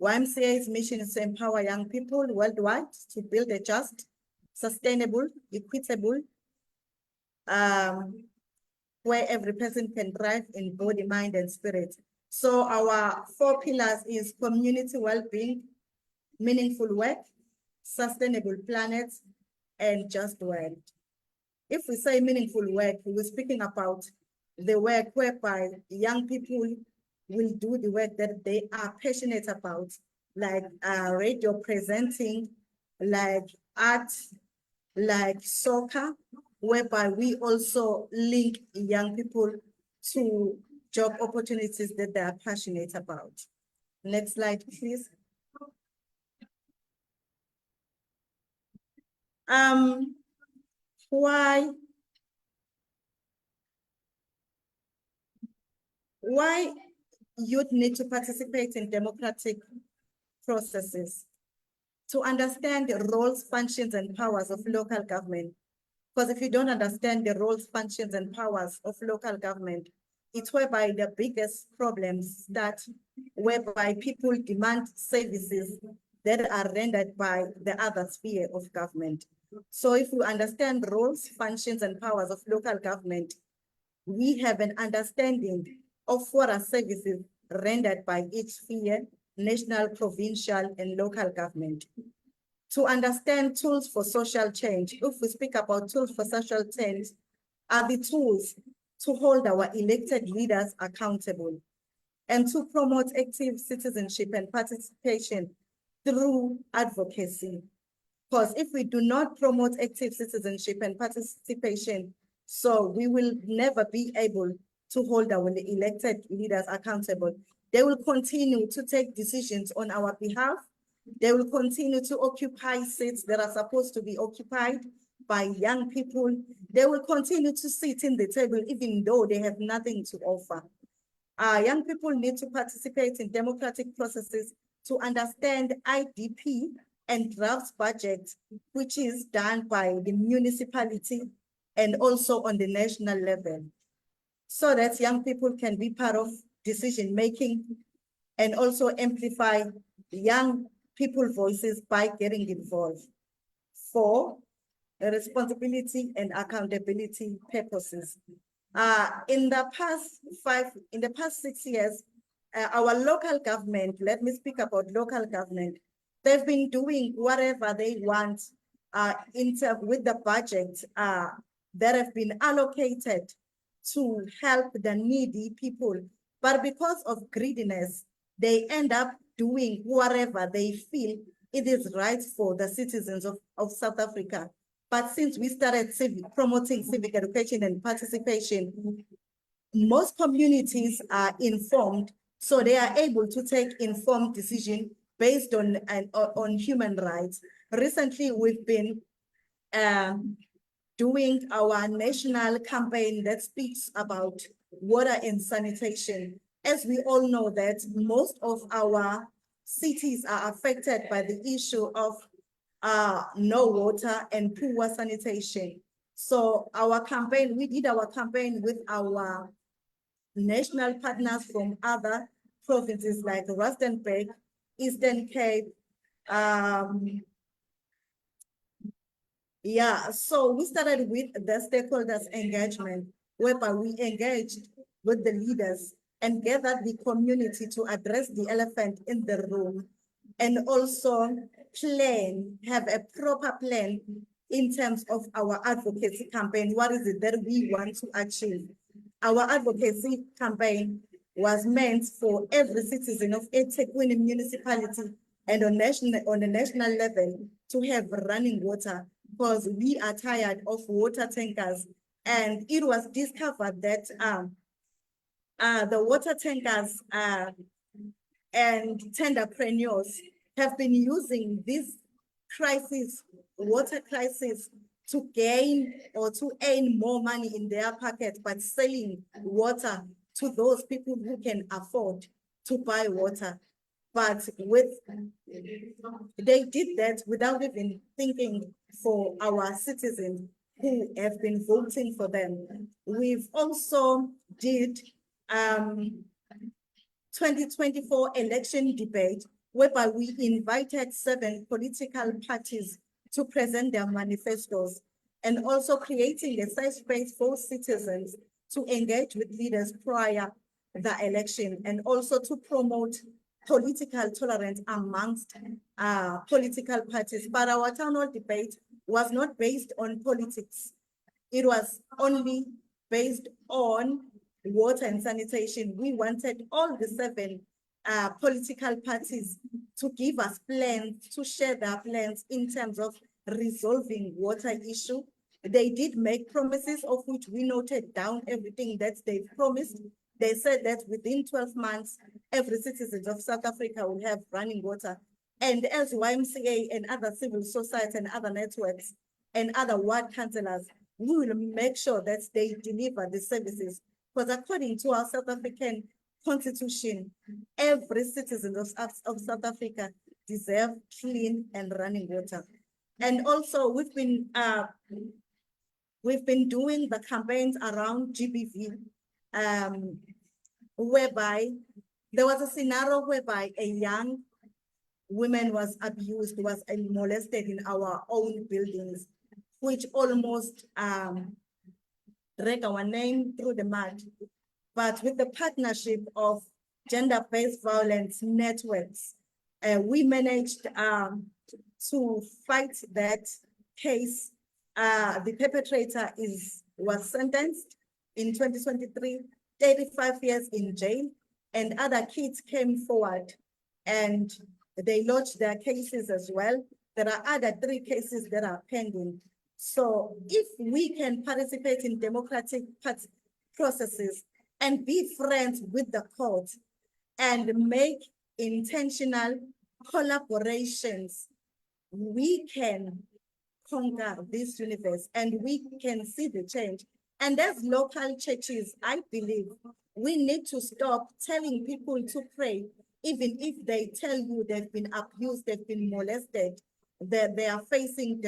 YMCA's mission is to empower young people worldwide to build a just, sustainable, equitable, where every person can thrive in body, mind, and spirit. So our 4 pillars is community well-being, meaningful work, sustainable planet, and just world. If we say meaningful work, we're speaking about the work whereby young people will do the work that they are passionate about, like radio presenting, like art, like soccer, whereby we also link young people to job opportunities that they are passionate about. Next slide, please. Why youth need to participate in democratic processes? To understand the roles, functions, and powers of local government. Because if you don't understand the roles, functions, and powers of local government, it's whereby the biggest problems start, whereby people demand services that are rendered by the other sphere of government. So if you understand roles, functions, and powers of local government, we have an understanding of what are services rendered by each sphere, national, provincial, and local government. To understand tools for social change, if we speak about tools for social change, are the tools to hold our elected leaders accountable and to promote active citizenship and participation through advocacy. Because if we do not promote active citizenship and participation, so we will never be able to hold our elected leaders accountable. They will continue to take decisions on our behalf. They will continue to occupy seats that are supposed to be occupied by young people. They will continue to sit in the table even though they have nothing to offer. Young people need to participate in democratic processes to understand IDP and draft budget, which is done by the municipality and also on the national level, so that young people can be part of decision-making and also amplify young people voices by getting involved for responsibility and accountability purposes. In the past 6 years, our local government, let me speak about local government, they've been doing whatever they want with the budget that have been allocated to help the needy people. But because of greediness, they end up doing whatever they feel it is right for the citizens of South Africa. But since we started promoting civic education and participation, most communities are informed, so they are able to take informed decision based on human rights. Recently, we've been doing our national campaign that speaks about water and sanitation. As we all know that most of our cities are affected by the issue of no water and poor sanitation. So our campaign, we did our campaign with our national partners from other provinces like Rustenburg, Eastern Cape. Yeah, so we started with the stakeholders engagement, whereby we engaged with the leaders and gathered the community to address the elephant in the room, and also have a proper plan in terms of our advocacy campaign. What is it that we want to achieve? Our advocacy campaign was meant for every citizen of eThekwini municipality and on the national level to have running water, because we are tired of water tankers. And it was discovered that the water tankers and tenderpreneurs have been using this water crisis, to gain or to earn more money in their pocket, but selling water to those people who can afford to buy water. But they did that without even thinking for our citizens who have been voting for them. We've also did 2024 election debate, whereby we invited 7 political parties to present their manifestos, and also creating a safe space for citizens to engage with leaders prior the election, and also to promote political tolerance amongst political parties. But our town hall debate was not based on politics. It was only based on water and sanitation. We wanted all the 7 political parties to give us plans, to share their plans in terms of resolving water issue. They did make promises, of which we noted down everything that they've promised. They said that within 12 months, every citizen of South Africa will have running water. And as YMCA and other civil society and other networks and other ward councillors, we will make sure that they deliver the services. Because according to our South African Constitution, every citizen of South Africa deserve clean and running water. And also we've been doing the campaigns around GBV, whereby there was a scenario whereby a young woman was abused, was molested in our own buildings, which almost dragged our name through the mud. But with the partnership of gender-based violence networks, we managed to fight that case. The perpetrator was sentenced in 2023, 35 years in jail, and other kids came forward and they lodged their cases as well. There are other 3 cases that are pending. So if we can participate in democratic processes and be friends with the court and make intentional collaborations, we can conquer this universe and we can see the change. And as local churches, I believe we need to stop telling people to pray, even if they tell you they've been abused, they've been molested, that they are facing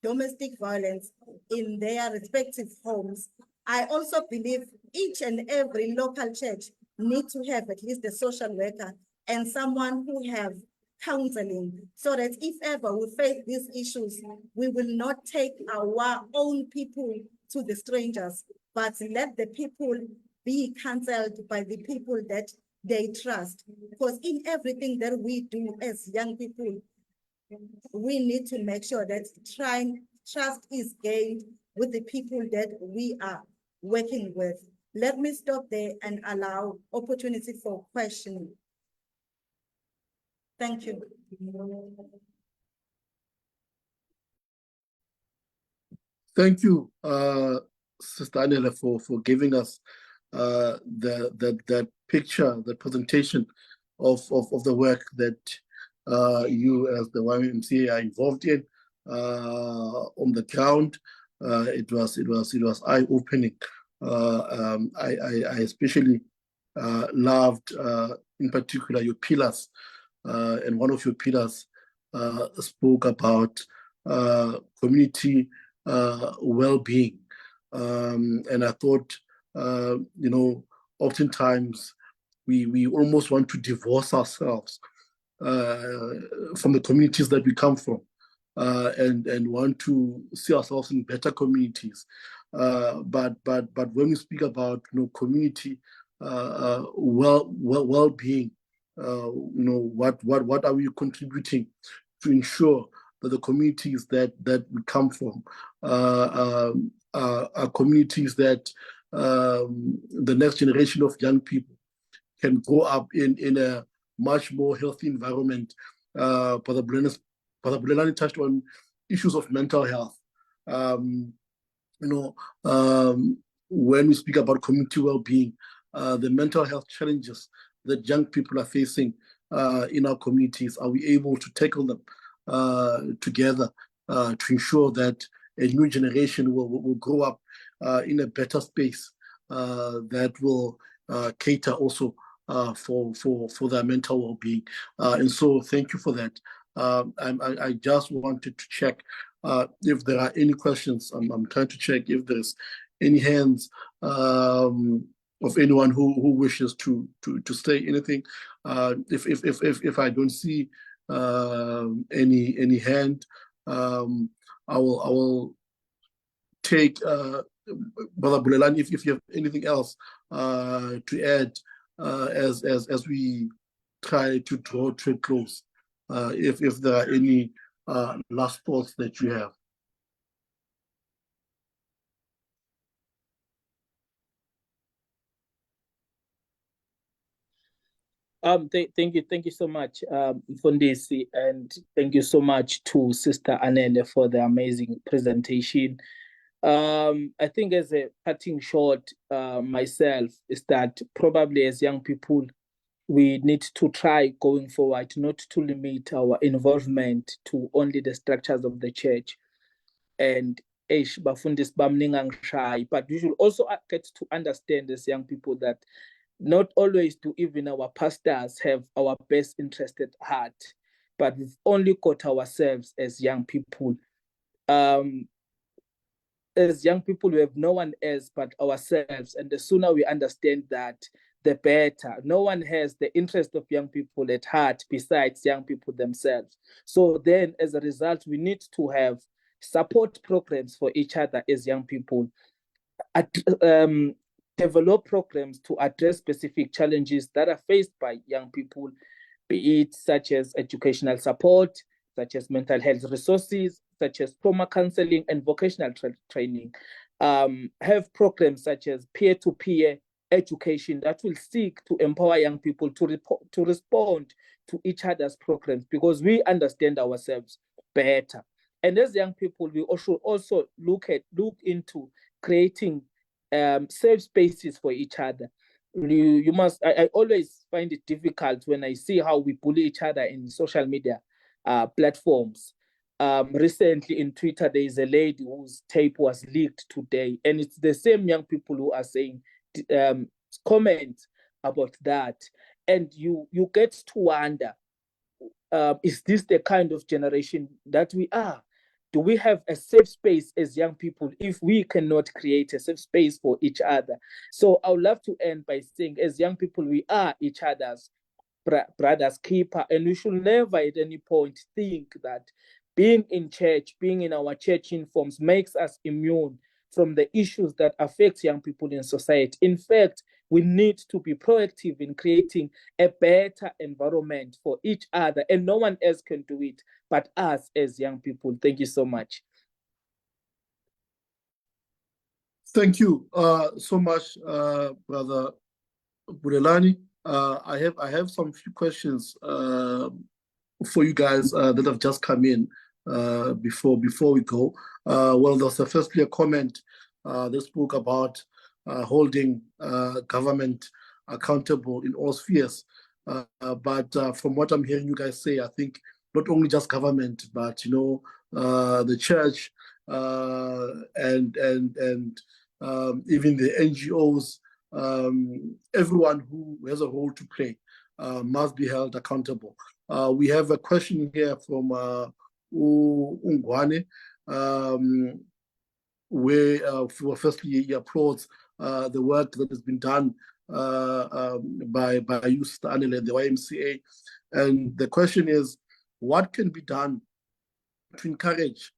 domestic violence in their respective homes. I also believe each and every local church need to have at least a social worker and someone who have counseling, so that if ever we face these issues, we will not take our own people to the strangers, but let the people be counseled by the people that they trust. Because in everything that we do as young people, we need to make sure that trust is gained with the people that we are working with. Let me stop there and allow opportunity for questioning. Thank you. Thank you, Sister Anela, for giving us that picture, the presentation of the work that you as the YMCA are involved in on the ground. It was eye-opening. I especially loved, in particular, your pillars, and one of your pillars spoke about community well-being, and I thought, oftentimes we almost want to divorce ourselves from the communities that we come from, and want to see ourselves in better communities. But when we speak about community well-being, what are we contributing to ensure that the communities that we come from are communities that the next generation of young people can grow up in a much more healthy environment. Brother Bulelani touched on issues of mental health. When we speak about community well-being, the mental health challenges that young people are facing in our communities, are we able to tackle them together to ensure that a new generation will grow up in a better space that will cater also for their mental well-being. And so thank you for that. I just wanted to check if there are any questions. I'm trying to check if there's any hands of anyone who wishes to say anything. If I don't see any hand, I will take Brother Bulelani if you have anything else to add as we try to draw to a close. If there are any last thoughts that you have. Thank you so much, Fundisi, and thank you so much to Sister Anele for the amazing presentation. I think as a parting shot, myself, is that probably as young people, we need to try going forward not to limit our involvement to only the structures of the church. And but we should also get to understand as young people that not always do even our pastors have our best interest at heart, but we've only got ourselves as young people. As young people, we have no one else but ourselves, and the sooner we understand that, the better. No one has the interest of young people at heart besides young people themselves. So then, as a result, we need to have support programs for each other as young people. Develop programs to address specific challenges that are faced by young people, be it such as educational support, such as mental health resources, such as trauma counseling and vocational training. Have programs such as peer-to-peer education that will seek to empower young people to respond to each other's programs, because we understand ourselves better. And as young people, we also look into creating safe spaces for each other. I always find it difficult when I see how we bully each other in social media platforms. Recently in Twitter, there is a lady whose tape was leaked today, and it's the same young people who are saying comments about that. And you get to wonder, is this the kind of generation that we are? Do we have a safe space as young people if we cannot create a safe space for each other? So I would love to end by saying, as young people, we are each other's brother's keeper, and we should never at any point think that being in church, being in our church uniforms makes us immune from the issues that affect young people in society. In fact, we need to be proactive in creating a better environment for each other, and no one else can do it but us as young people. Thank you so much. Thank you so much, Brother Bulelani. I have some few questions for you guys that have just come in before we go. Well, there's firstly a comment that spoke about holding government accountable in all spheres. But from what I'm hearing you guys say, I think not only just government, but the church and even the NGOs, everyone who has a role to play must be held accountable. We have a question here from Ungwane, where firstly he applauds the work that has been done by you, Sister Anele, the YMCA. And the question is, what can be done to encourage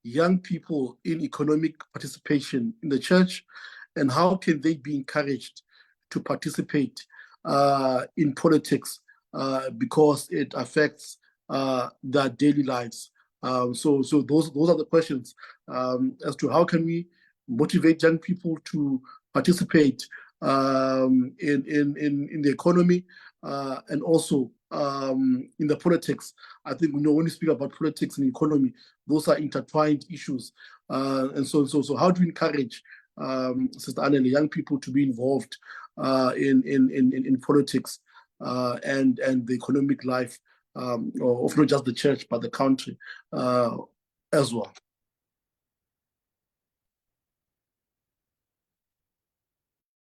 young people in economic participation in the church, and how can they be encouraged to participate in politics because it affects their daily lives? So those are the questions as to how can we motivate young people to participate in the economy and also in the politics. I think when you speak about politics and economy, those are intertwined issues. And so how do you encourage Sister Anele, young people to be involved in politics and the economic life of not just the church but the country as well?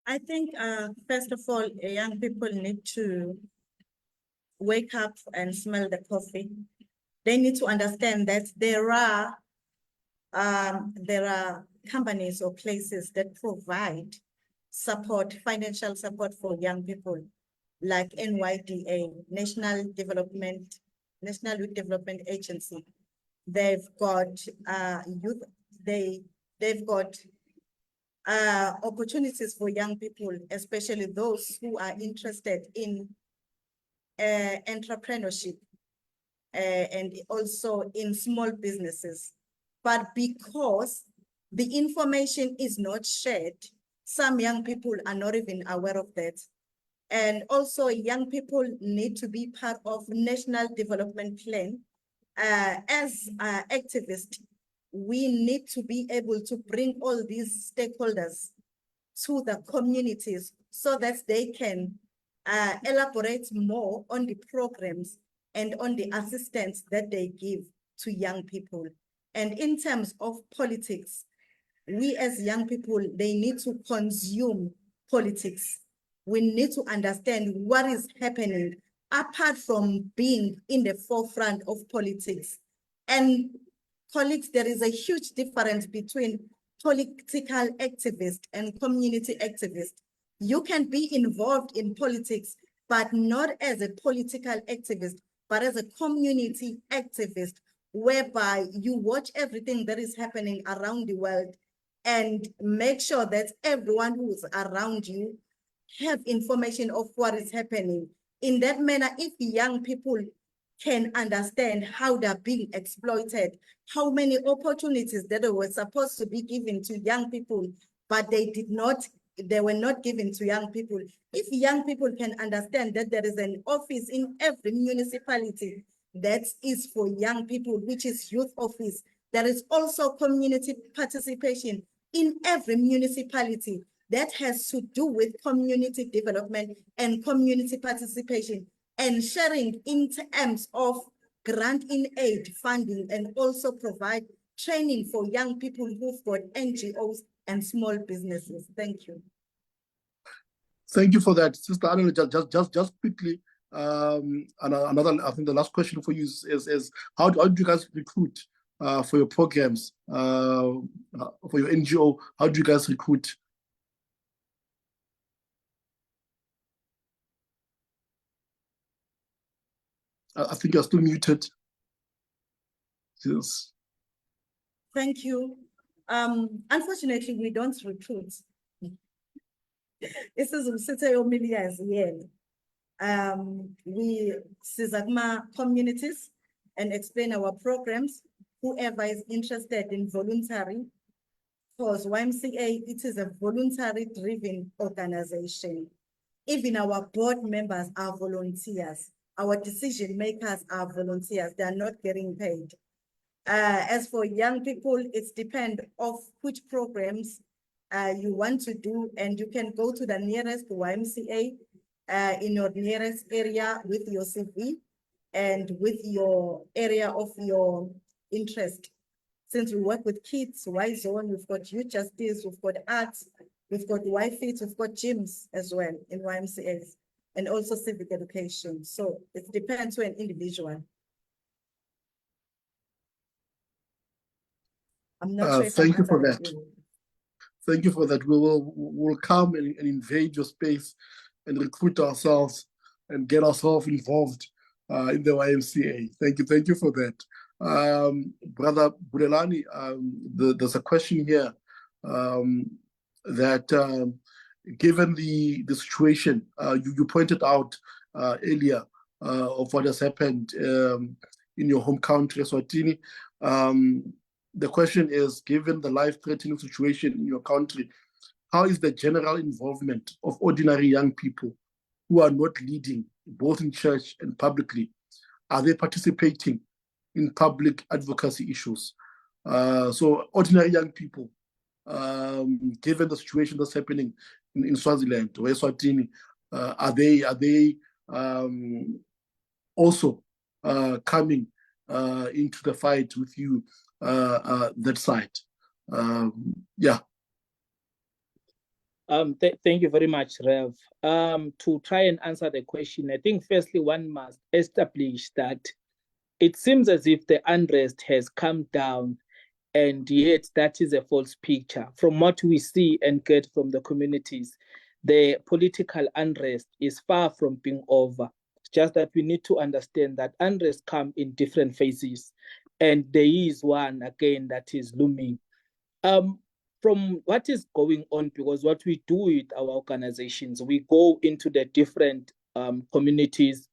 I think, first of all, young people need to wake up and smell the coffee. They need to understand that there are companies or places that provide support, financial support for young people, like NYDA, National Youth Development Agency. They've got they've got opportunities for young people, especially those who are interested in entrepreneurship and also in small businesses. But because the information is not shared, some young people are not even aware of that. And also young people need to be part of National Development Plan. As activists, we need to be able to bring all these stakeholders to the communities so that they can elaborate more on the programs and on the assistance that they give to young people. And in terms of politics, we as young people, they need to consume politics. We need to understand what is happening apart from being in the forefront of politics. And colleagues, there is a huge difference between political activist and community activist. You can be involved in politics, but not as a political activist, but as a community activist, whereby you watch everything that is happening around the world and make sure that everyone who is around you have information of what is happening. In that manner, if young people can understand how they're being exploited, how many opportunities that were supposed to be given to young people, but they were not given to young people. If young people can understand that there is an office in every municipality that is for young people, which is youth office, there is also community participation in every municipality that has to do with community development and community participation and sharing in terms of grant in aid funding, and also provide training for young people who've got NGOs and small businesses. Thank you. Thank you for that, Sister Anele. Just quickly, another, I think the last question for you is how do you guys recruit for your programs, for your NGO? How do you guys recruit? I think you're still muted. Yes. Thank you. Unfortunately, we don't recruit. This is we Sizagma communities and explain our programs. Whoever is interested in voluntary, because YMCA, it is a voluntary driven organization. Even our board members are volunteers. Our decision makers are volunteers. They are not getting paid. As for young people, it depends of which programs you want to do, and you can go to the nearest YMCA in your nearest area with your CV and with your area of your interest. Since we work with kids, Y Zone, we've got youth justice, we've got arts, we've got YFIT, we've got gyms as well in YMCAs, and also civic education. So it depends on an individual. I'm not sure if Thank you for that. Thank you for that. We'll come and invade your space and recruit ourselves and get ourselves involved in the YMCA. Thank you for that. Brother Bulelani, there's a question here that given the situation you pointed out earlier of what has happened in your home country, Eswatini, the question is, given the life-threatening situation in your country, how is the general involvement of ordinary young people who are not leading, both in church and publicly? Are they participating in public advocacy issues? So ordinary young people, given the situation that's happening in Swaziland or Eswatini, are they also coming into the fight with you, that side? Yeah. Thank you very much, Rev. To try and answer the question, I think firstly one must establish that it seems as if the unrest has come down, and yet that is a false picture. From what we see and get from the communities, the political unrest is far from being over. It's just that we need to understand that unrest comes in different phases, and there is one again that is looming. From what is going on, because what we do with our organizations, we go into the different communities,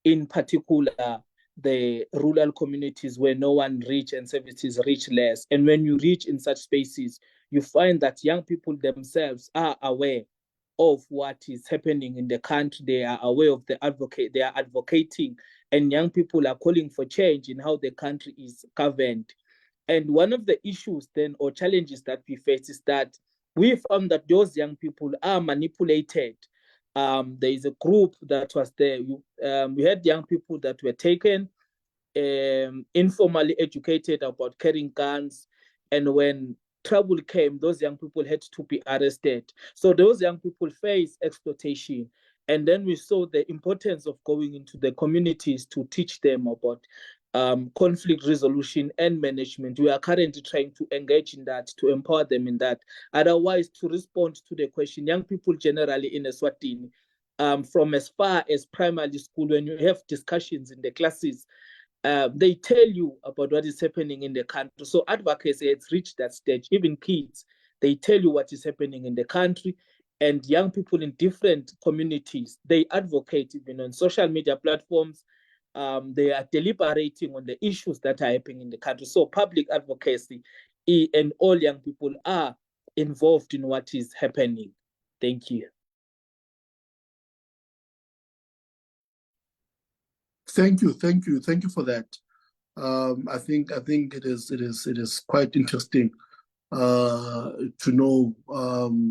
in particular the rural communities where no one reach and services reach less. And when you reach in such spaces, you find that young people themselves are aware of what is happening in the country. They are aware of the advocate, they are advocating, and young people are calling for change in how the country is governed. And one of the issues then, or challenges that we face, is that we found that those young people are manipulated. There is a group that was there. We had young people that were taken, informally educated about carrying guns. And when trouble came, those young people had to be arrested. So those young people face exploitation. And then we saw the importance of going into the communities to teach them about conflict resolution and management. We are currently trying to engage in that, to empower them in that. Otherwise, to respond to the question, young people generally in Eswatini, from as far as primary school, when you have discussions in the classes, they tell you about what is happening in the country. So advocacy has reached that stage. Even kids, they tell you what is happening in the country. And young people in different communities, they advocate even on social media platforms. They are deliberating on the issues that are happening in the country. So public advocacy and all young people are involved in what is happening. Thank you. Thank you for that. I think it is quite interesting to know,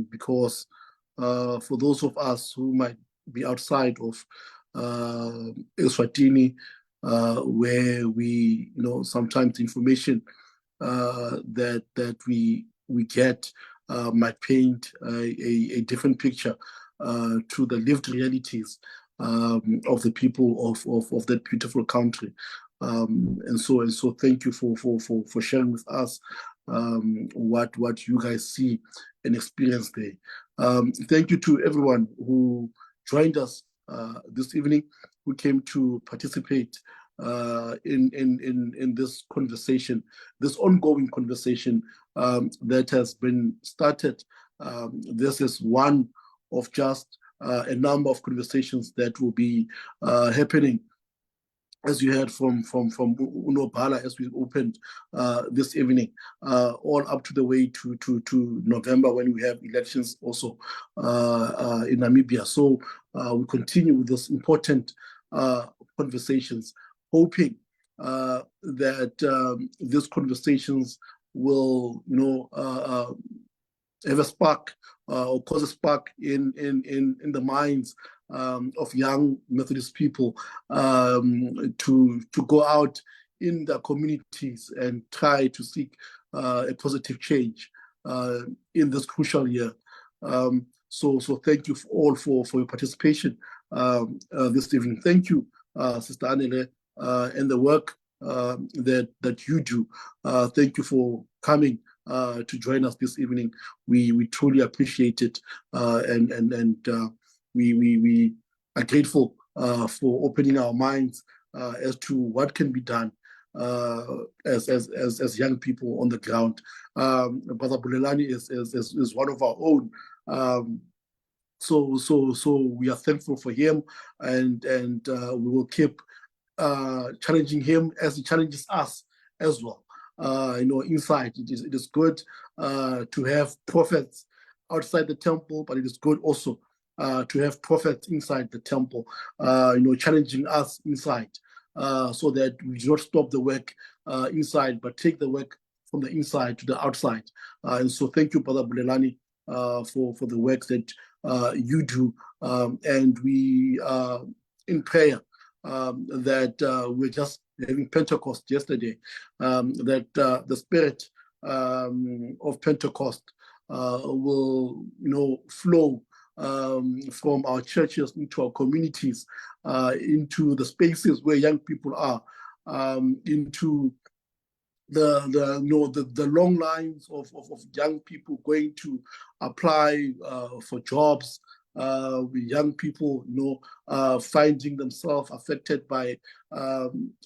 because for those of us who might be outside of Eswatini, where we, sometimes information that we get might paint a different picture to the lived realities of the people of that beautiful country. And so thank you for sharing with us what you guys see and experience there. Thank you to everyone who joined us this evening, who came to participate in this conversation, this ongoing conversation that has been started. This is one of just a number of conversations that will be happening, as you heard from Unobhala as we opened this evening, all up to the way to November, when we have elections also in Namibia. So we continue with this important conversations, hoping that these conversations will, have a spark or cause a spark in the minds of young Methodist people to go out in their communities and try to seek a positive change in this crucial year. So thank you all for your participation this evening. Thank you, Sister Anele, and the work that you do. Thank you for coming to join us this evening. We truly appreciate it, and we are grateful for opening our minds as to what can be done as young people on the ground. Brother Bulelani is one of our own. So we are thankful for him, and we will keep challenging him as he challenges us as well. Inside it is good to have prophets outside the temple, but it is good also to have prophets inside the temple, challenging us inside, so that we do not stop the work inside, but take the work from the inside to the outside. And so thank you, Brother Bulelani, for the work that you do. And we in prayer that we're just having Pentecost yesterday, that the spirit of Pentecost will flow from our churches into our communities, into the spaces where young people are, into the long lines of young people going to apply for jobs, young people finding themselves affected by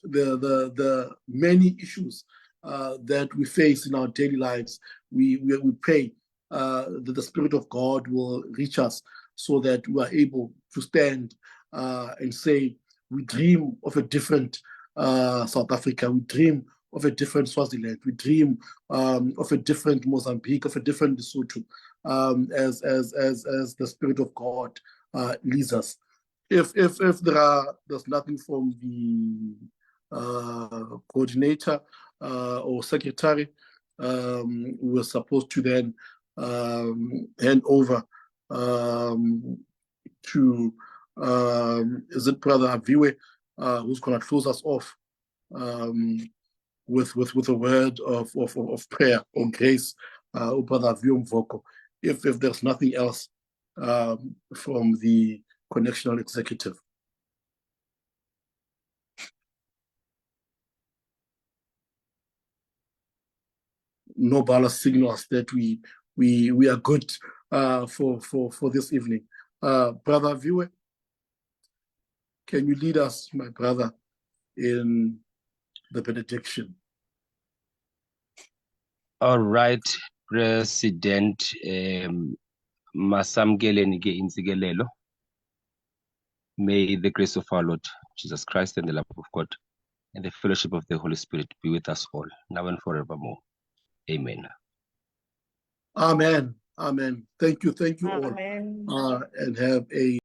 the many issues that we face in our daily lives. We pray that the Spirit of God will reach us so that we are able to stand and say, we dream of a different South Africa. We dream of a different Swaziland. We dream of a different Mozambique, of a different Lesotho, as the Spirit of God leads us. If there's nothing from the coordinator or secretary, we're supposed to then hand over to is it Brother Aviwe, who's going to close us off with a word of prayer or grace, Brother Aviwe Mvoko, if there's nothing else from the connectional executive. Nobala signals that we are good for this evening. Brother Aviwe, can you lead us, my brother, in the benediction? All right, President Masamkeleni ke insikelelo. May the grace of our Lord Jesus Christ and the love of God and the fellowship of the Holy Spirit be with us all, now and forevermore. Amen. Amen. Amen. Thank you all. Amen. And have a